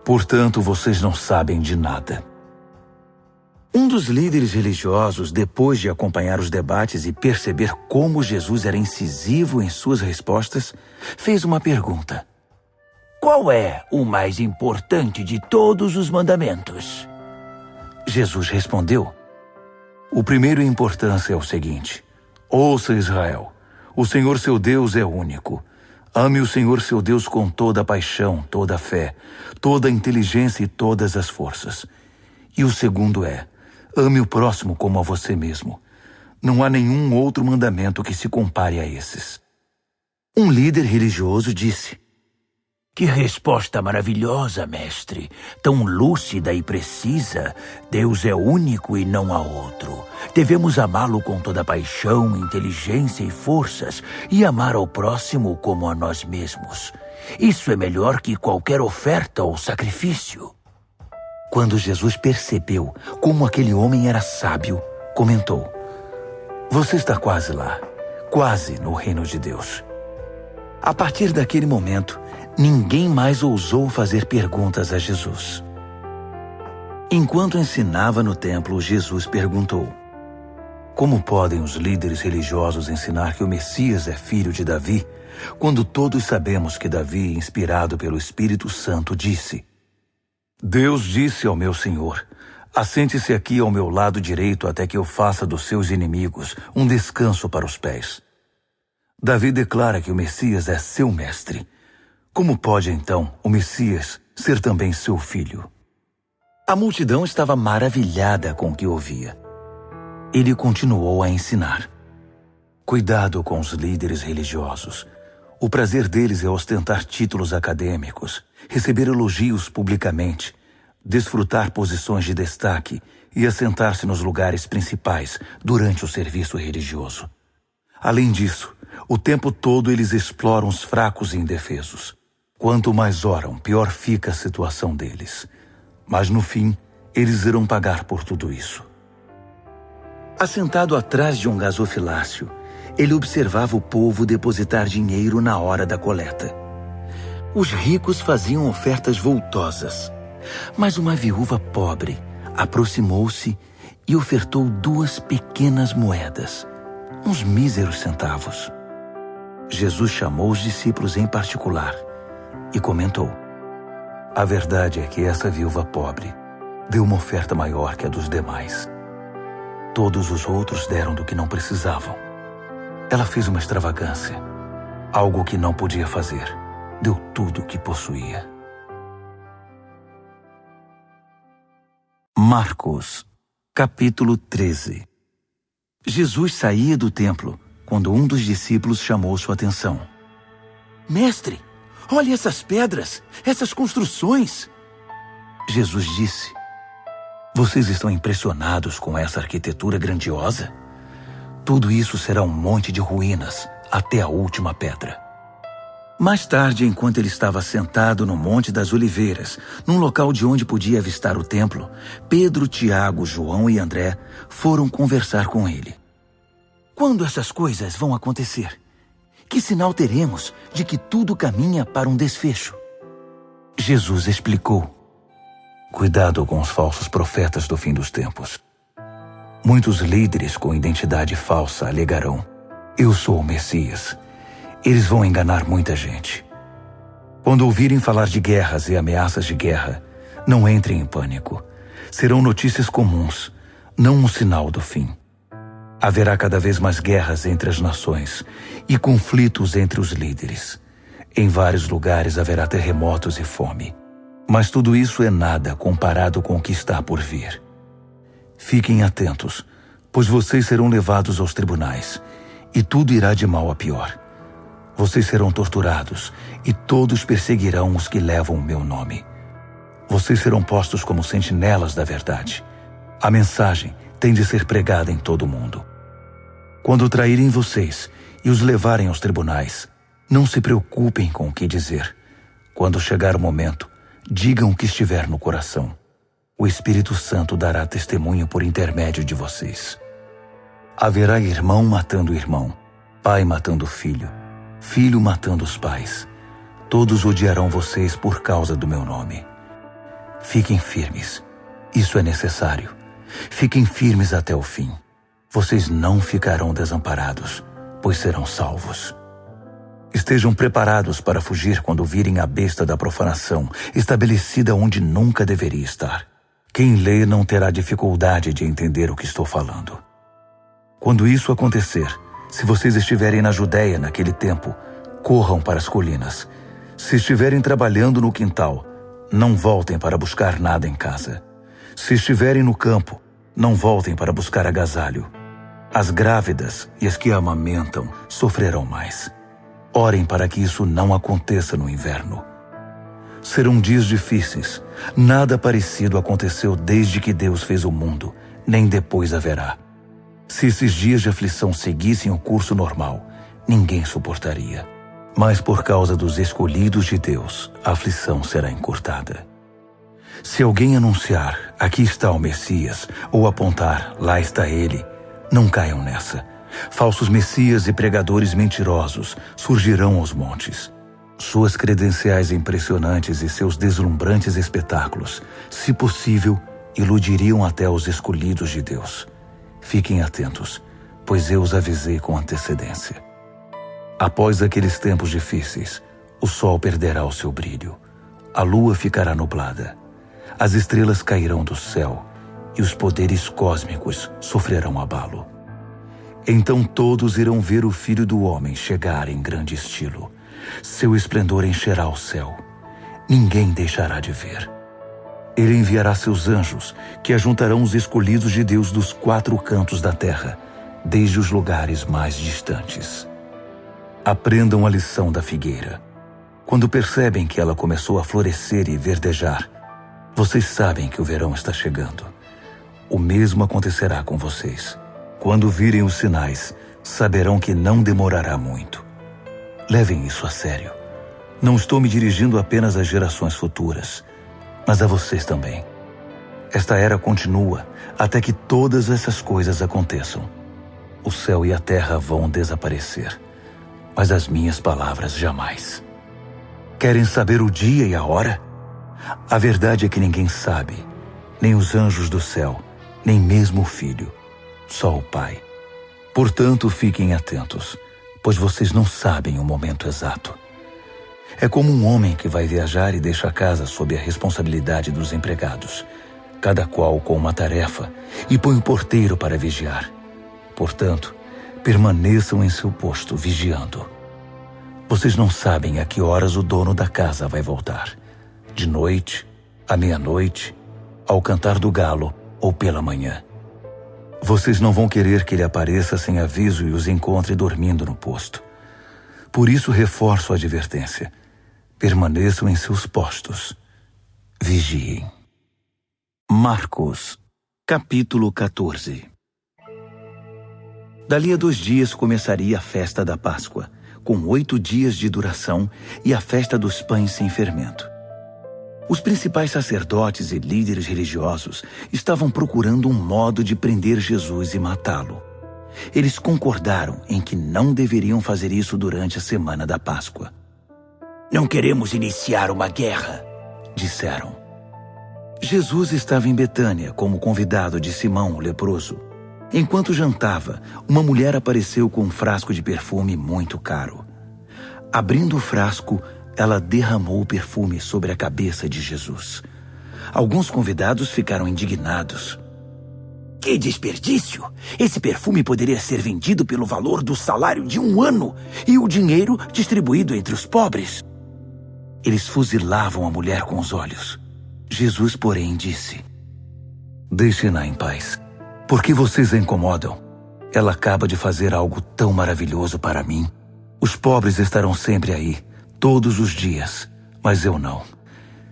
Speaker 2: Portanto, vocês não sabem de nada. Um dos líderes religiosos, depois de acompanhar os debates e perceber como Jesus era incisivo em suas respostas, fez uma pergunta: qual é o mais importante de todos os mandamentos? Jesus respondeu: o primeiro em importância é o seguinte: ouça, Israel, o Senhor seu Deus é único. Ame o Senhor seu Deus com toda a paixão, toda a fé, toda a inteligência e todas as forças. E o segundo é: ame o próximo como a você mesmo. Não há nenhum outro mandamento que se compare a esses. Um líder religioso disse: que resposta maravilhosa, mestre! Tão lúcida e precisa. Deus é único e não há outro.
Speaker 1: Devemos amá-lo com toda paixão, inteligência e forças e amar ao próximo como a nós mesmos. Isso é melhor que qualquer oferta ou sacrifício. Quando Jesus percebeu como aquele homem era sábio, comentou: Você está quase lá, quase no reino de Deus. A partir daquele momento, ninguém mais ousou fazer perguntas a Jesus. Enquanto ensinava no templo, Jesus perguntou: Como podem os líderes religiosos ensinar que o Messias é filho de Davi, quando todos sabemos que Davi, inspirado pelo Espírito Santo, disse: Deus disse ao meu Senhor: Assente-se aqui ao meu lado direito até que eu faça dos seus inimigos um descanso para os pés. Davi declara que o Messias é seu mestre. Como pode, então, o Messias ser também seu filho? A multidão estava maravilhada com o que ouvia. Ele continuou a ensinar: Cuidado com os líderes religiosos. O prazer deles é ostentar títulos acadêmicos, receber elogios publicamente, desfrutar posições de destaque e assentar-se nos lugares principais durante o serviço religioso. Além disso, o tempo todo eles exploram os fracos e indefesos. Quanto mais oram, pior fica a situação deles. Mas no fim, eles irão pagar por tudo isso. Assentado atrás de um gasofilácio, ele observava o povo depositar dinheiro na hora da coleta. Os ricos faziam ofertas voltosas, mas uma viúva pobre aproximou-se e ofertou 2 pequenas moedas, uns míseros centavos. Jesus chamou os discípulos em particular e comentou: A verdade é que essa viúva pobre deu uma oferta maior que a dos demais. Todos os outros deram do que não precisavam. Ela fez uma extravagância, algo que não podia fazer. Deu tudo o que possuía. Marcos, capítulo 13. Jesus saía do templo quando um dos discípulos chamou sua atenção. Mestre, olhe essas pedras, essas construções. Jesus disse: Vocês estão impressionados com essa arquitetura grandiosa? Tudo isso será um monte de ruínas, até a última pedra. Mais tarde, enquanto ele estava sentado no Monte das Oliveiras, num local de onde podia avistar o templo, Pedro, Tiago, João e André foram conversar com ele. Quando essas coisas vão acontecer? Que sinal teremos de que tudo caminha para um desfecho? Jesus explicou: Cuidado com os falsos profetas do fim dos tempos. Muitos líderes com identidade falsa alegarão: Eu sou o Messias. Eles vão enganar muita gente. Quando ouvirem falar de guerras e ameaças de guerra, não entrem em pânico. Serão notícias comuns, não um sinal do fim. Haverá cada vez mais guerras entre as nações e conflitos entre os líderes. Em vários lugares haverá terremotos e fome. Mas tudo isso é nada comparado com o que está por vir. Fiquem atentos, pois vocês serão levados aos tribunais, e tudo irá de mal a pior. Vocês serão torturados, e todos perseguirão os que levam o meu nome. Vocês serão postos como sentinelas da verdade. A mensagem tem de ser pregada em todo o mundo. Quando traírem vocês e os levarem aos tribunais, não se preocupem com o que dizer. Quando chegar o momento, digam o que estiver no coração. O Espírito Santo dará testemunho por intermédio de vocês. Haverá irmão matando irmão, pai matando filho, filho matando os pais. Todos odiarão vocês por causa do meu nome. Fiquem firmes. Isso é necessário. Fiquem firmes até o fim. Vocês não ficarão desamparados, pois serão salvos. Estejam preparados para fugir quando virem a besta da profanação, estabelecida onde nunca deveria estar. Quem lê não terá dificuldade de entender o que estou falando. Quando isso acontecer, se vocês estiverem na Judéia naquele tempo, corram para as colinas. Se estiverem trabalhando no quintal, não voltem para buscar nada em casa. Se estiverem no campo, não voltem para buscar agasalho. As grávidas e as que amamentam sofrerão mais. Orem para que isso não aconteça no inverno. Serão dias difíceis. Nada parecido aconteceu desde que Deus fez o mundo, nem depois haverá. Se esses dias de aflição seguissem o curso normal, ninguém suportaria. Mas por causa dos escolhidos de Deus, a aflição será encurtada. Se alguém anunciar, aqui está o Messias, ou apontar, lá está ele, não caiam nessa. Falsos messias e pregadores mentirosos surgirão aos montes. Suas credenciais impressionantes e seus deslumbrantes espetáculos, se possível, iludiriam até os escolhidos de Deus. Fiquem atentos, pois eu os avisei com antecedência. Após aqueles tempos difíceis, o sol perderá o seu brilho, a lua ficará nublada, as estrelas cairão do céu e os poderes cósmicos sofrerão abalo. Então todos irão ver o Filho do Homem chegar em grande estilo. Seu esplendor encherá o céu. Ninguém deixará de ver. Ele enviará seus anjos, que ajuntarão os escolhidos de Deus dos 4 cantos da terra, desde os lugares mais distantes. Aprendam a lição da figueira. Quando percebem que ela começou a florescer e verdejar, vocês sabem que o verão está chegando. O mesmo acontecerá com vocês. Quando virem os sinais, saberão que não demorará muito. Levem isso a sério. Não estou me dirigindo apenas às gerações futuras, mas a vocês também. Esta era continua até que todas essas coisas aconteçam. O céu e a terra vão desaparecer, mas as minhas palavras jamais. Querem saber o dia e a hora? A verdade é que ninguém sabe, nem os anjos do céu, nem mesmo o Filho, só o Pai. Portanto, fiquem atentos, pois vocês não sabem o momento exato. É como um homem que vai viajar e deixa a casa sob a responsabilidade dos empregados, cada qual com uma tarefa, e põe o porteiro para vigiar. Portanto, permaneçam em seu posto, vigiando. Vocês não sabem a que horas o dono da casa vai voltar. De noite, à meia-noite, ao cantar do galo ou pela manhã. Vocês não vão querer que ele apareça sem aviso e os encontre dormindo no posto. Por isso reforço a advertência. Permaneçam em seus postos. Vigiem. Marcos, capítulo 14. Dali a 2 dias começaria a festa da Páscoa, com 8 dias de duração, e a festa dos pães sem fermento. Os principais sacerdotes e líderes religiosos estavam procurando um modo de prender Jesus e matá-lo. Eles concordaram em que não deveriam fazer isso durante a semana da Páscoa. "Não queremos iniciar uma guerra", disseram. Jesus estava em Betânia como convidado de Simão, o leproso. Enquanto jantava, uma mulher apareceu com um frasco de perfume muito caro. Abrindo o frasco, ela derramou o perfume sobre a cabeça de Jesus. Alguns convidados ficaram indignados. "Que desperdício! Esse perfume poderia ser vendido pelo valor do salário de 1 ano e o dinheiro distribuído entre os pobres." Eles fuzilavam a mulher com os olhos. Jesus, porém, disse: "Deixem-na em paz. Por que vocês a incomodam? Ela acaba de fazer algo tão maravilhoso para mim. Os pobres estarão sempre aí, todos os dias, mas eu não.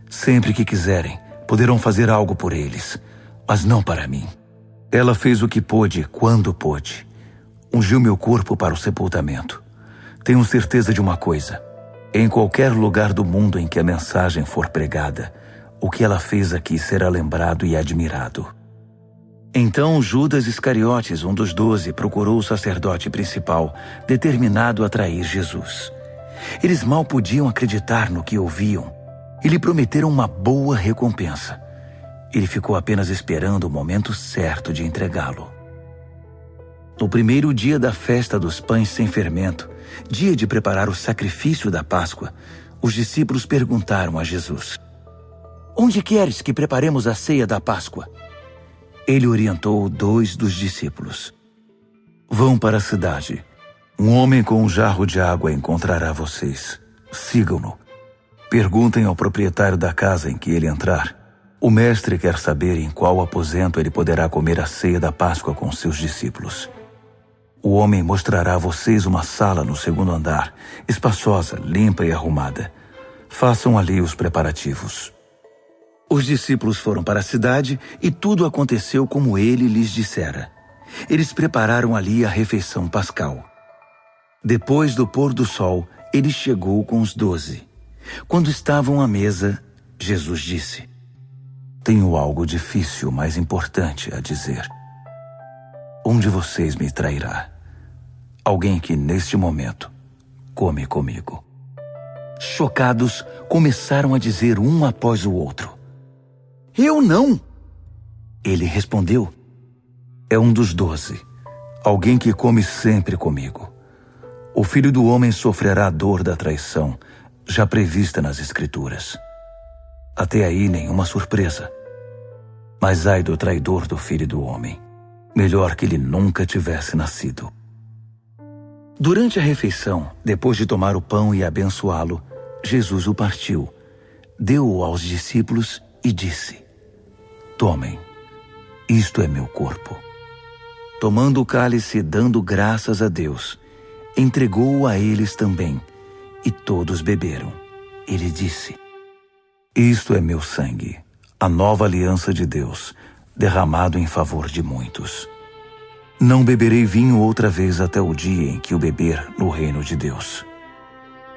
Speaker 1: Sempre que quiserem, poderão fazer algo por eles, mas não para mim. Ela fez o que pôde, quando pôde. Ungiu meu corpo para o sepultamento. Tenho certeza de uma coisa. Em qualquer lugar do mundo em que a mensagem for pregada, o que ela fez aqui será lembrado e admirado." Então Judas Iscariotes, um dos 12, procurou o sacerdote principal, determinado a trair Jesus. Eles mal podiam acreditar no que ouviam e lhe prometeram uma boa recompensa. Ele ficou apenas esperando o momento certo de entregá-lo. No primeiro dia da festa dos pães sem fermento, dia de preparar o sacrifício da Páscoa, os discípulos perguntaram a Jesus: "Onde queres que preparemos a ceia da Páscoa?" Ele orientou 2 dos discípulos: "Vão para a cidade. Um homem com um jarro de água encontrará vocês. Sigam-no. Perguntem ao proprietário da casa em que ele entrar. O mestre quer saber em qual aposento ele poderá comer a ceia da Páscoa com seus discípulos. O homem mostrará a vocês uma sala no 2º andar, espaçosa, limpa e arrumada. Façam ali os preparativos." Os discípulos foram para a cidade e tudo aconteceu como ele lhes dissera. Eles prepararam ali a refeição pascal. Depois do pôr do sol, ele chegou com os 12. Quando estavam à mesa, Jesus disse: Tenho algo difícil, mas importante a dizer. Um de vocês me trairá. Alguém que, neste momento, come comigo. Chocados, começaram a dizer um após o outro: Eu não! Ele respondeu: É um dos 12, alguém que come sempre comigo. O Filho do Homem sofrerá a dor da traição, já prevista nas Escrituras. Até aí nenhuma surpresa. Mas ai do traidor do Filho do Homem. Melhor que ele nunca tivesse nascido. Durante a refeição, depois de tomar o pão e abençoá-lo, Jesus o partiu, deu-o aos discípulos e disse: Tomem, isto é meu corpo. Tomando o cálice e dando graças a Deus, entregou-o a eles também, e todos beberam. Ele disse: Isto é meu sangue, a nova aliança de Deus, derramado em favor de muitos. Não beberei vinho outra vez até o dia em que o beber no reino de Deus.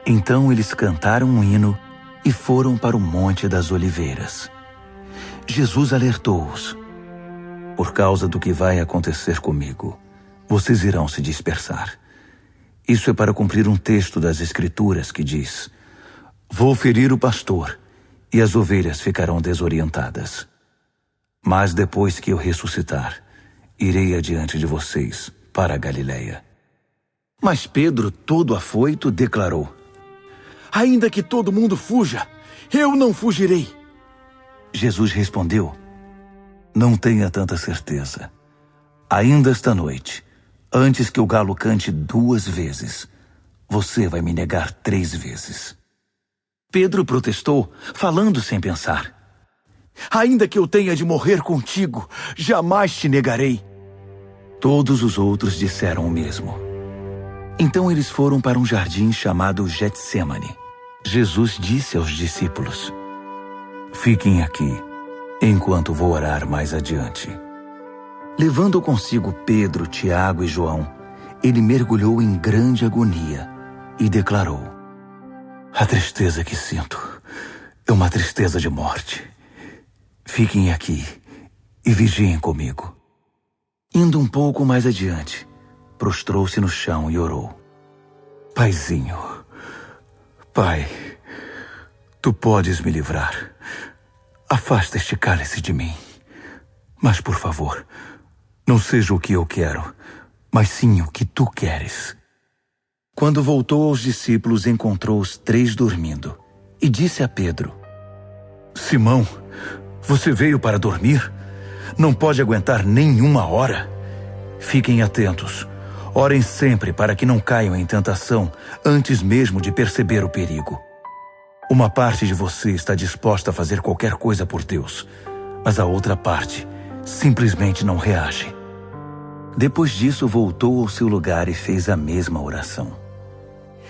Speaker 1: Então eles cantaram um hino e foram para o Monte das Oliveiras. Jesus alertou-os: Por causa do que vai acontecer comigo, vocês irão se dispersar. Isso é para cumprir um texto das Escrituras que diz: Vou ferir o pastor, e as ovelhas ficarão desorientadas. Mas depois que eu ressuscitar, irei adiante de vocês para a Galileia. Mas Pedro, todo afoito, declarou: Ainda que todo mundo fuja, eu não fugirei. Jesus respondeu: Não tenha tanta certeza. Ainda esta noite, antes que o galo cante 2 vezes, você vai me negar 3 vezes. Pedro protestou, falando sem pensar: Ainda que eu tenha de morrer contigo, jamais te negarei. Todos os outros disseram o mesmo. Então eles foram para um jardim chamado Getsêmani. Jesus disse aos discípulos: Fiquem aqui, enquanto vou orar mais adiante. Levando consigo Pedro, Tiago e João, ele mergulhou em grande agonia e declarou: A tristeza que sinto é uma tristeza de morte. Fiquem aqui e vigiem comigo. Indo um pouco mais adiante, prostrou-se no chão e orou: Paizinho, Pai, tu podes me livrar. Afasta este cálice de mim. Mas, por favor, não seja o que eu quero, mas sim o que tu queres. Quando voltou aos discípulos, encontrou os 3 dormindo e disse a Pedro: Simão, você veio para dormir? Não pode aguentar nem 1 hora? Fiquem atentos. Orem sempre para que não caiam em tentação antes mesmo de perceber o perigo. Uma parte de você está disposta a fazer qualquer coisa por Deus, mas a outra parte simplesmente não reage. Depois disso, voltou ao seu lugar e fez a mesma oração.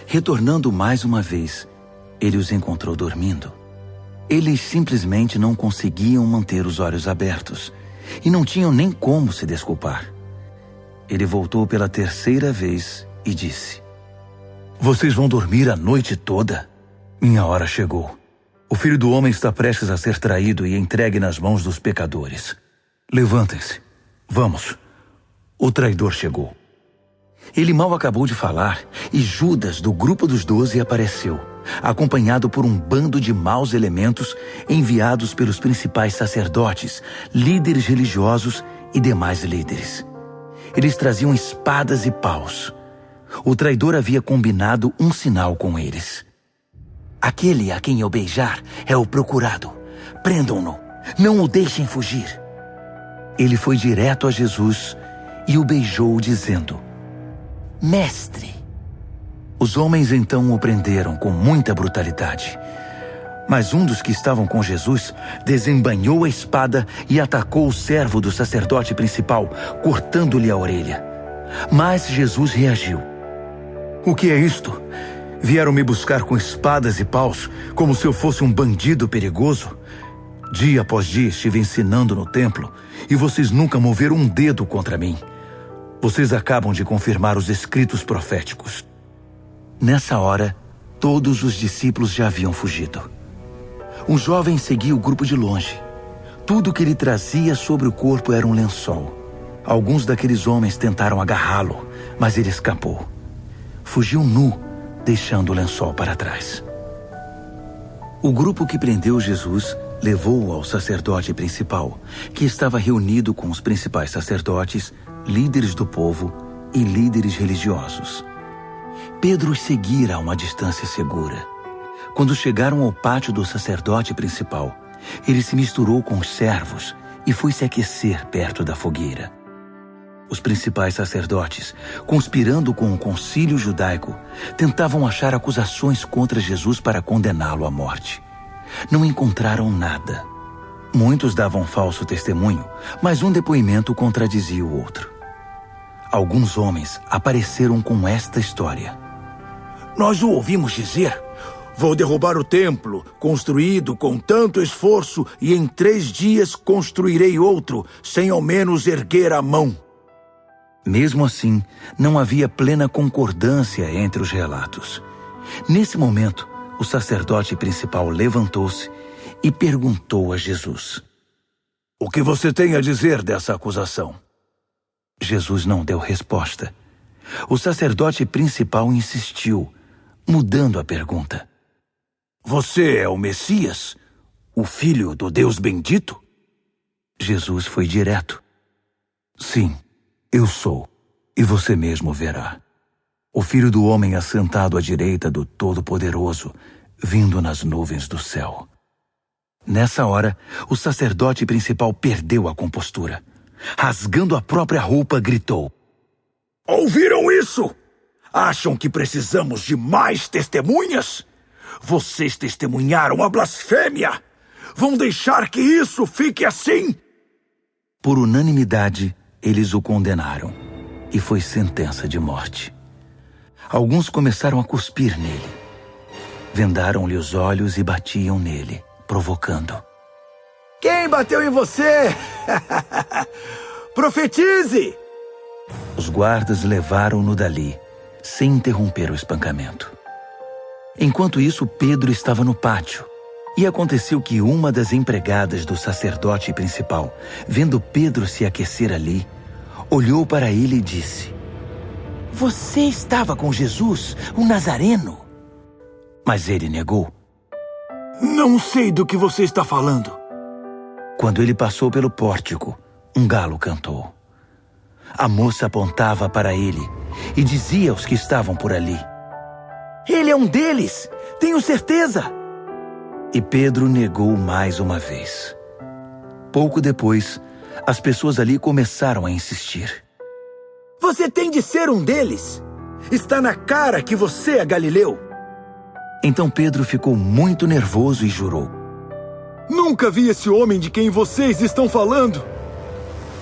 Speaker 1: Retornando mais uma vez, ele os encontrou dormindo. Eles simplesmente não conseguiam manter os olhos abertos e não tinham nem como se desculpar. Ele voltou pela 3ª vez e disse: Vocês vão dormir a noite toda? Minha hora chegou. O Filho do Homem está prestes a ser traído e entregue nas mãos dos pecadores. Levantem-se. Vamos. O traidor chegou. Ele mal acabou de falar e Judas, do grupo dos 12, apareceu, acompanhado por um bando de maus elementos enviados pelos principais sacerdotes, líderes religiosos e demais líderes. Eles traziam espadas e paus. O traidor havia combinado um sinal com eles. Aquele a quem eu beijar é o procurado. Prendam-no. Não o deixem fugir. Ele foi direto a Jesus e o beijou, dizendo: Mestre. Os homens então o prenderam com muita brutalidade. Mas um dos que estavam com Jesus desembainhou a espada e atacou o servo do sacerdote principal, cortando-lhe a orelha. Mas Jesus reagiu. O que é isto? Vieram me buscar com espadas e paus, como se eu fosse um bandido perigoso? Dia após dia estive ensinando no templo, e vocês nunca moveram um dedo contra mim. Vocês acabam de confirmar os escritos proféticos. Nessa hora, todos os discípulos já haviam fugido. Um jovem seguia o grupo de longe. Tudo que ele trazia sobre o corpo era um lençol. Alguns daqueles homens tentaram agarrá-lo, mas ele escapou. Fugiu nu, deixando o lençol para trás. O grupo que prendeu Jesus levou-o ao sacerdote principal, que estava reunido com os principais sacerdotes, líderes do povo e líderes religiosos. Pedro os seguira a uma distância segura. Quando chegaram ao pátio do sacerdote principal, ele se misturou com os servos e foi se aquecer perto da fogueira. Os principais sacerdotes, conspirando com o concílio judaico, tentavam achar acusações contra Jesus para condená-lo à morte. Não encontraram nada. Muitos davam falso testemunho, mas um depoimento contradizia o outro. Alguns homens apareceram com esta história.
Speaker 2: Nós o ouvimos dizer: vou derrubar o templo, construído com tanto esforço, e em 3 dias construirei outro, sem ao menos erguer a mão.
Speaker 1: Mesmo assim, não havia plena concordância entre os relatos. Nesse momento, o sacerdote principal levantou-se e perguntou a Jesus:
Speaker 2: O que você tem a dizer dessa acusação?
Speaker 1: Jesus não deu resposta. O sacerdote principal insistiu, mudando a pergunta.
Speaker 2: Você é o Messias, o Filho do Deus bendito?
Speaker 1: Jesus foi direto. Sim, eu sou, e você mesmo verá. O Filho do Homem assentado à direita do Todo-Poderoso, vindo nas nuvens do céu. Nessa hora, o sacerdote principal perdeu a compostura. Rasgando a própria roupa, gritou:
Speaker 2: Ouviram isso? Acham que precisamos de mais testemunhas? Vocês testemunharam a blasfêmia! Vão deixar que isso fique assim?
Speaker 1: Por unanimidade, eles o condenaram, e foi sentença de morte. Alguns começaram a cuspir nele. Vendaram-lhe os olhos e batiam nele, provocando.
Speaker 2: Quem bateu em você? Profetize!
Speaker 1: Os guardas levaram-no dali, sem interromper o espancamento. Enquanto isso, Pedro estava no pátio. E aconteceu que uma das empregadas do sacerdote principal, vendo Pedro se aquecer ali, olhou para ele e disse: Você estava com Jesus, o Nazareno? Mas ele negou.
Speaker 2: Não sei do que você está falando.
Speaker 1: Quando ele passou pelo pórtico, um galo cantou. A moça apontava para ele e dizia aos que estavam por ali: Ele é um deles, tenho certeza! E Pedro negou mais uma vez. Pouco depois, as pessoas ali começaram a insistir.
Speaker 2: Você tem de ser um deles! Está na cara que você é galileu!
Speaker 1: Então Pedro ficou muito nervoso e jurou:
Speaker 2: Nunca vi esse homem de quem vocês estão falando!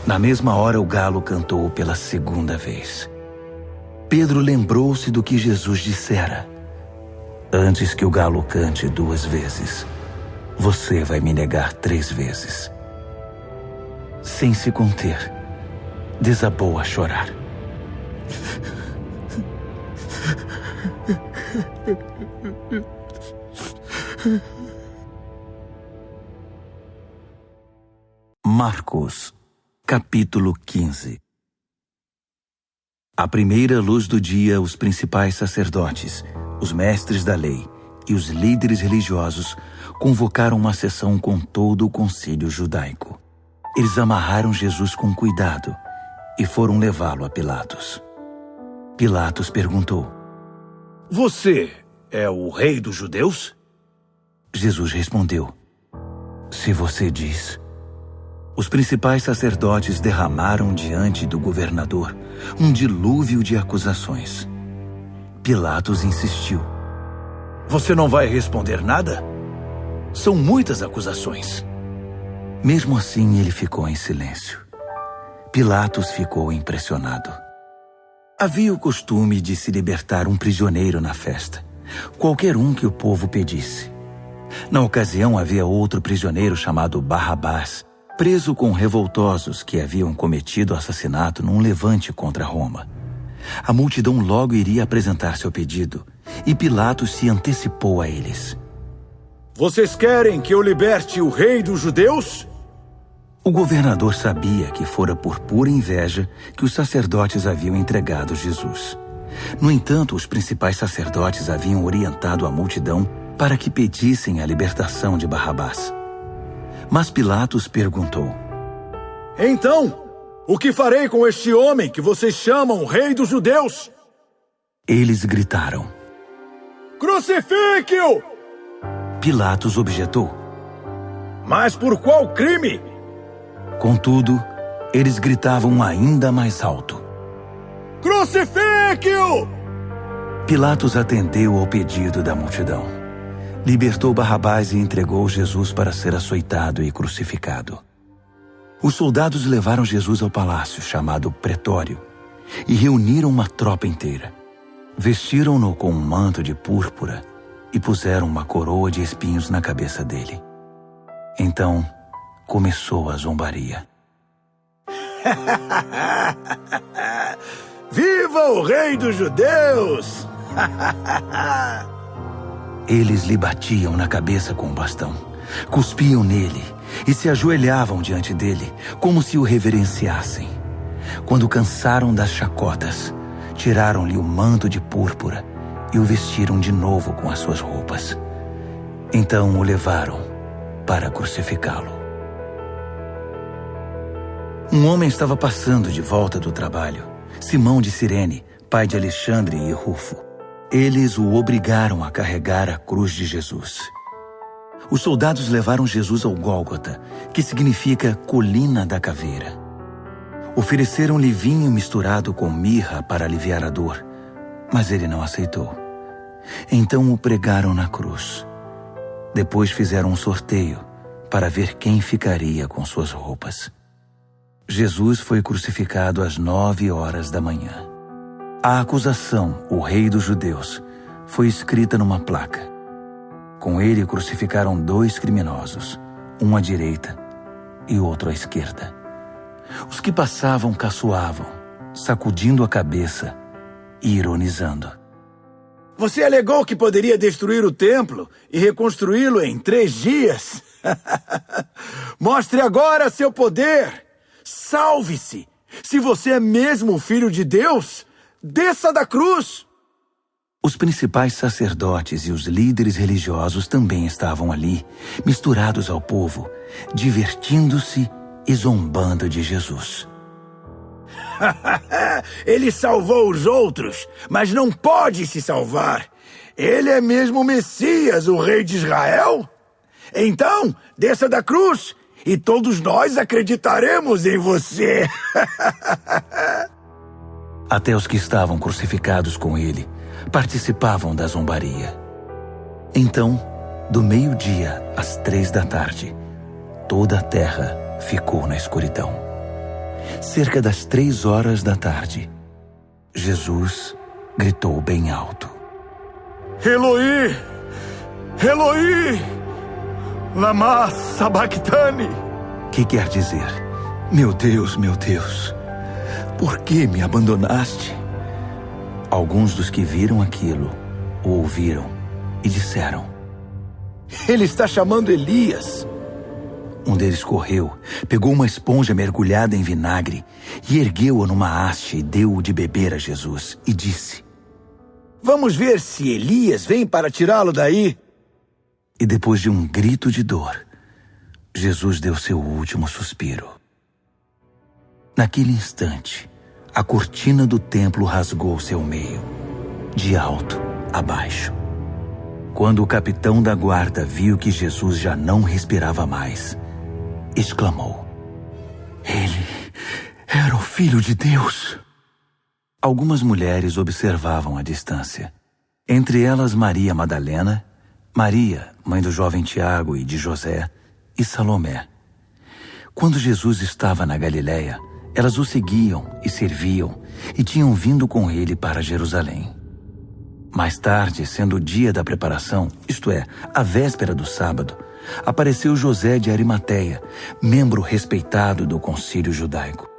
Speaker 1: Na mesma hora, o galo cantou pela segunda vez. Pedro lembrou-se do que Jesus dissera: Antes que o galo cante 2 vezes, você vai me negar 3 vezes. Sem se conter, desabou a chorar. Marcos, capítulo 15. À primeira luz do dia, os principais sacerdotes, os mestres da lei e os líderes religiosos convocaram uma sessão com todo o concílio judaico. Eles amarraram Jesus com cuidado e foram levá-lo a Pilatos. Pilatos perguntou:
Speaker 2: Você é o rei dos judeus?
Speaker 1: Jesus respondeu: Se você diz. Os principais sacerdotes derramaram diante do governador um dilúvio de acusações. Pilatos insistiu:
Speaker 2: Você não vai responder nada? São muitas acusações.
Speaker 1: Mesmo assim, ele ficou em silêncio. Pilatos ficou impressionado. Havia o costume de se libertar um prisioneiro na festa, qualquer um que o povo pedisse. Na ocasião, havia outro prisioneiro chamado Barrabás, preso com revoltosos que haviam cometido assassinato num levante contra Roma. A multidão logo iria apresentar seu pedido, e Pilatos se antecipou a eles.
Speaker 2: Vocês querem que eu liberte o rei dos judeus?
Speaker 1: O governador sabia que fora por pura inveja que os sacerdotes haviam entregado Jesus. No entanto, os principais sacerdotes haviam orientado a multidão para que pedissem a libertação de Barrabás. Mas Pilatos perguntou:
Speaker 2: Então, o que farei com este homem que vocês chamam rei dos judeus?
Speaker 1: Eles gritaram:
Speaker 2: Crucifique-o!
Speaker 1: Pilatos objetou:
Speaker 2: Mas por qual crime?
Speaker 1: Contudo, eles gritavam ainda mais alto:
Speaker 2: Crucifique-o!
Speaker 1: Pilatos atendeu ao pedido da multidão. Libertou Barrabás e entregou Jesus para ser açoitado e crucificado. Os soldados levaram Jesus ao palácio, chamado Pretório, e reuniram uma tropa inteira. Vestiram-no com um manto de púrpura e puseram uma coroa de espinhos na cabeça dele. Então, começou a zombaria.
Speaker 2: Viva o rei dos judeus!
Speaker 1: Eles lhe batiam na cabeça com um bastão, cuspiam nele e se ajoelhavam diante dele, como se o reverenciassem. Quando cansaram das chacotas, tiraram-lhe o manto de púrpura e o vestiram de novo com as suas roupas. Então o levaram para crucificá-lo. Um homem estava passando de volta do trabalho, Simão de Cirene, pai de Alexandre e Rufo. Eles o obrigaram a carregar a cruz de Jesus. Os soldados levaram Jesus ao Gólgota, que significa Colina da Caveira. Ofereceram-lhe vinho misturado com mirra para aliviar a dor, mas ele não aceitou. Então o pregaram na cruz. Depois fizeram um sorteio para ver quem ficaria com suas roupas. Jesus foi crucificado às 9h da manhã. A acusação, o rei dos judeus, foi escrita numa placa. Com ele crucificaram 2 criminosos, um à direita e outro à esquerda. Os que passavam caçoavam, sacudindo a cabeça e ironizando.
Speaker 2: Você alegou que poderia destruir o templo e reconstruí-lo em 3 dias? Mostre agora seu poder! Salve-se! Se você é mesmo o Filho de Deus, desça da cruz!
Speaker 1: Os principais sacerdotes e os líderes religiosos também estavam ali, misturados ao povo, divertindo-se e zombando de Jesus.
Speaker 2: Ele salvou os outros, mas não pode se salvar. Ele é mesmo o Messias, o rei de Israel? Então, desça da cruz e todos nós acreditaremos em você.
Speaker 1: Até os que estavam crucificados com ele participavam da zombaria. Então, do meio-dia às 3h, toda a terra ficou na escuridão. Cerca das 3h, Jesus gritou bem alto:
Speaker 2: Eloi, Eloi, lama sabachthani.
Speaker 1: Que quer dizer: meu Deus, por que me abandonaste? Alguns dos que viram aquilo o ouviram e disseram:
Speaker 2: Ele está chamando Elias.
Speaker 1: Um deles correu, pegou uma esponja mergulhada em vinagre e ergueu-a numa haste e deu-o de beber a Jesus e disse:
Speaker 2: Vamos ver se Elias vem para tirá-lo daí.
Speaker 1: E depois de um grito de dor, Jesus deu seu último suspiro. Naquele instante, a cortina do templo rasgou-se ao meio, de alto a baixo. Quando o capitão da guarda viu que Jesus já não respirava mais, exclamou: Ele era o Filho de Deus. Algumas mulheres observavam à distância. Entre elas Maria Madalena, Maria, mãe do jovem Tiago e de José, e Salomé. Quando Jesus estava na Galileia, elas o seguiam e serviam e tinham vindo com ele para Jerusalém. Mais tarde, sendo o dia da preparação, isto é, a véspera do sábado, apareceu José de Arimateia, membro respeitado do concílio judaico.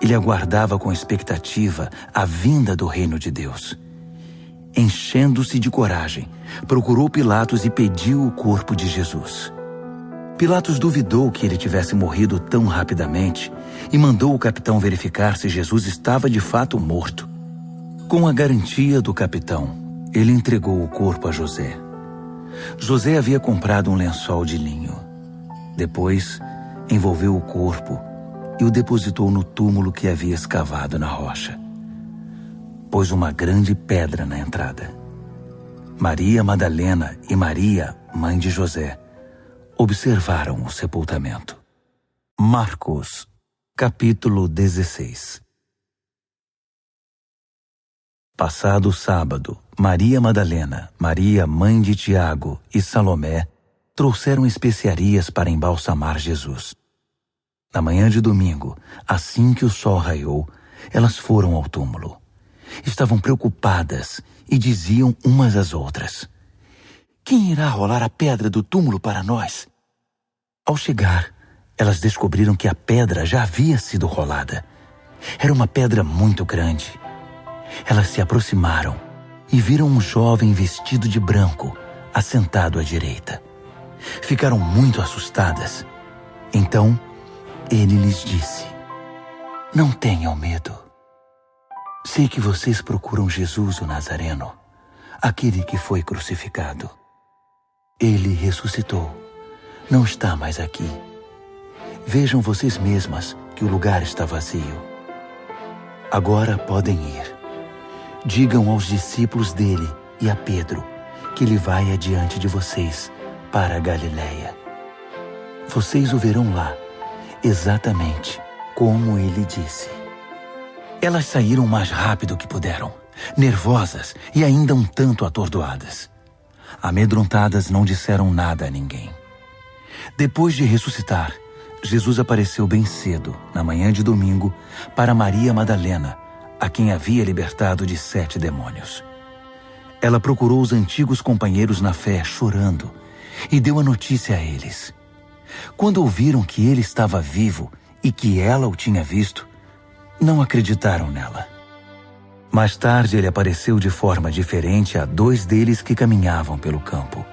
Speaker 1: Ele aguardava com expectativa a vinda do reino de Deus. Enchendo-se de coragem, procurou Pilatos e pediu o corpo de Jesus. Pilatos duvidou que ele tivesse morrido tão rapidamente e mandou o capitão verificar se Jesus estava de fato morto. Com a garantia do capitão, ele entregou o corpo a José. José havia comprado um lençol de linho. Depois, envolveu o corpo e o depositou no túmulo que havia escavado na rocha. Pôs uma grande pedra na entrada. Maria Madalena e Maria, mãe de José, observaram o sepultamento. Marcos, capítulo 16. Passado o sábado, Maria Madalena, Maria, mãe de Tiago e Salomé trouxeram especiarias para embalsamar Jesus. Na manhã de domingo, assim que o sol raiou, elas foram ao túmulo. Estavam preocupadas e diziam umas às outras: "Quem irá rolar a pedra do túmulo para nós?" Ao chegar, elas descobriram que a pedra já havia sido rolada. Era uma pedra muito grande. Elas se aproximaram e viram um jovem vestido de branco, assentado à direita. Ficaram muito assustadas. Então, ele lhes disse: "Não tenham medo. Sei que vocês procuram Jesus, o Nazareno, aquele que foi crucificado. Ele ressuscitou. Não está mais aqui. Vejam vocês mesmas que o lugar está vazio. Agora podem ir. Digam aos discípulos dele e a Pedro que ele vai adiante de vocês para a Galileia. Vocês o verão lá, exatamente como ele disse." Elas saíram o mais rápido que puderam, nervosas e ainda um tanto atordoadas. Amedrontadas, não disseram nada a ninguém. Depois de ressuscitar, Jesus apareceu bem cedo, na manhã de domingo, para Maria Madalena, a quem havia libertado de 7 demônios. Ela procurou os antigos companheiros na fé, chorando, e deu a notícia a eles. Quando ouviram que ele estava vivo e que ela o tinha visto, não acreditaram nela. Mais tarde, ele apareceu de forma diferente a 2 deles que caminhavam pelo campo.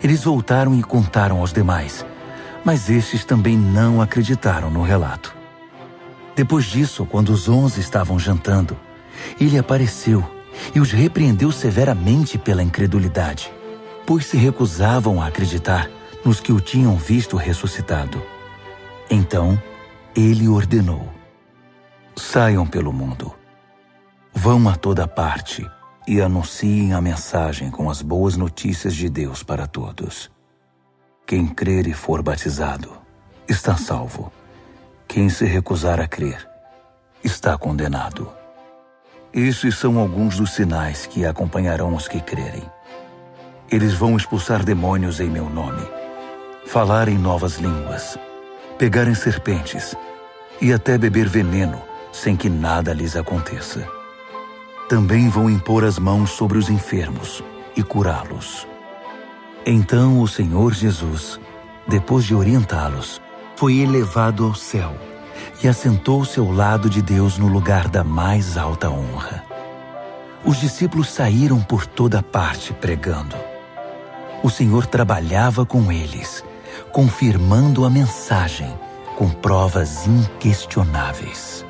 Speaker 1: Eles voltaram e contaram aos demais, mas estes também não acreditaram no relato. Depois disso, quando os 11 estavam jantando, ele apareceu e os repreendeu severamente pela incredulidade, pois se recusavam a acreditar nos que o tinham visto ressuscitado. Então, ele ordenou: "Saiam pelo mundo. Vão a toda parte e anunciem a mensagem com as boas notícias de Deus para todos. Quem crer e for batizado está salvo. Quem se recusar a crer está condenado. Estes são alguns dos sinais que acompanharão os que crerem. Eles vão expulsar demônios em meu nome, falar em novas línguas, pegar em serpentes e até beber veneno sem que nada lhes aconteça. Também vão impor as mãos sobre os enfermos e curá-los." Então o Senhor Jesus, depois de orientá-los, foi elevado ao céu e assentou-se ao lado de Deus no lugar da mais alta honra. Os discípulos saíram por toda parte pregando. O Senhor trabalhava com eles, confirmando a mensagem com provas inquestionáveis.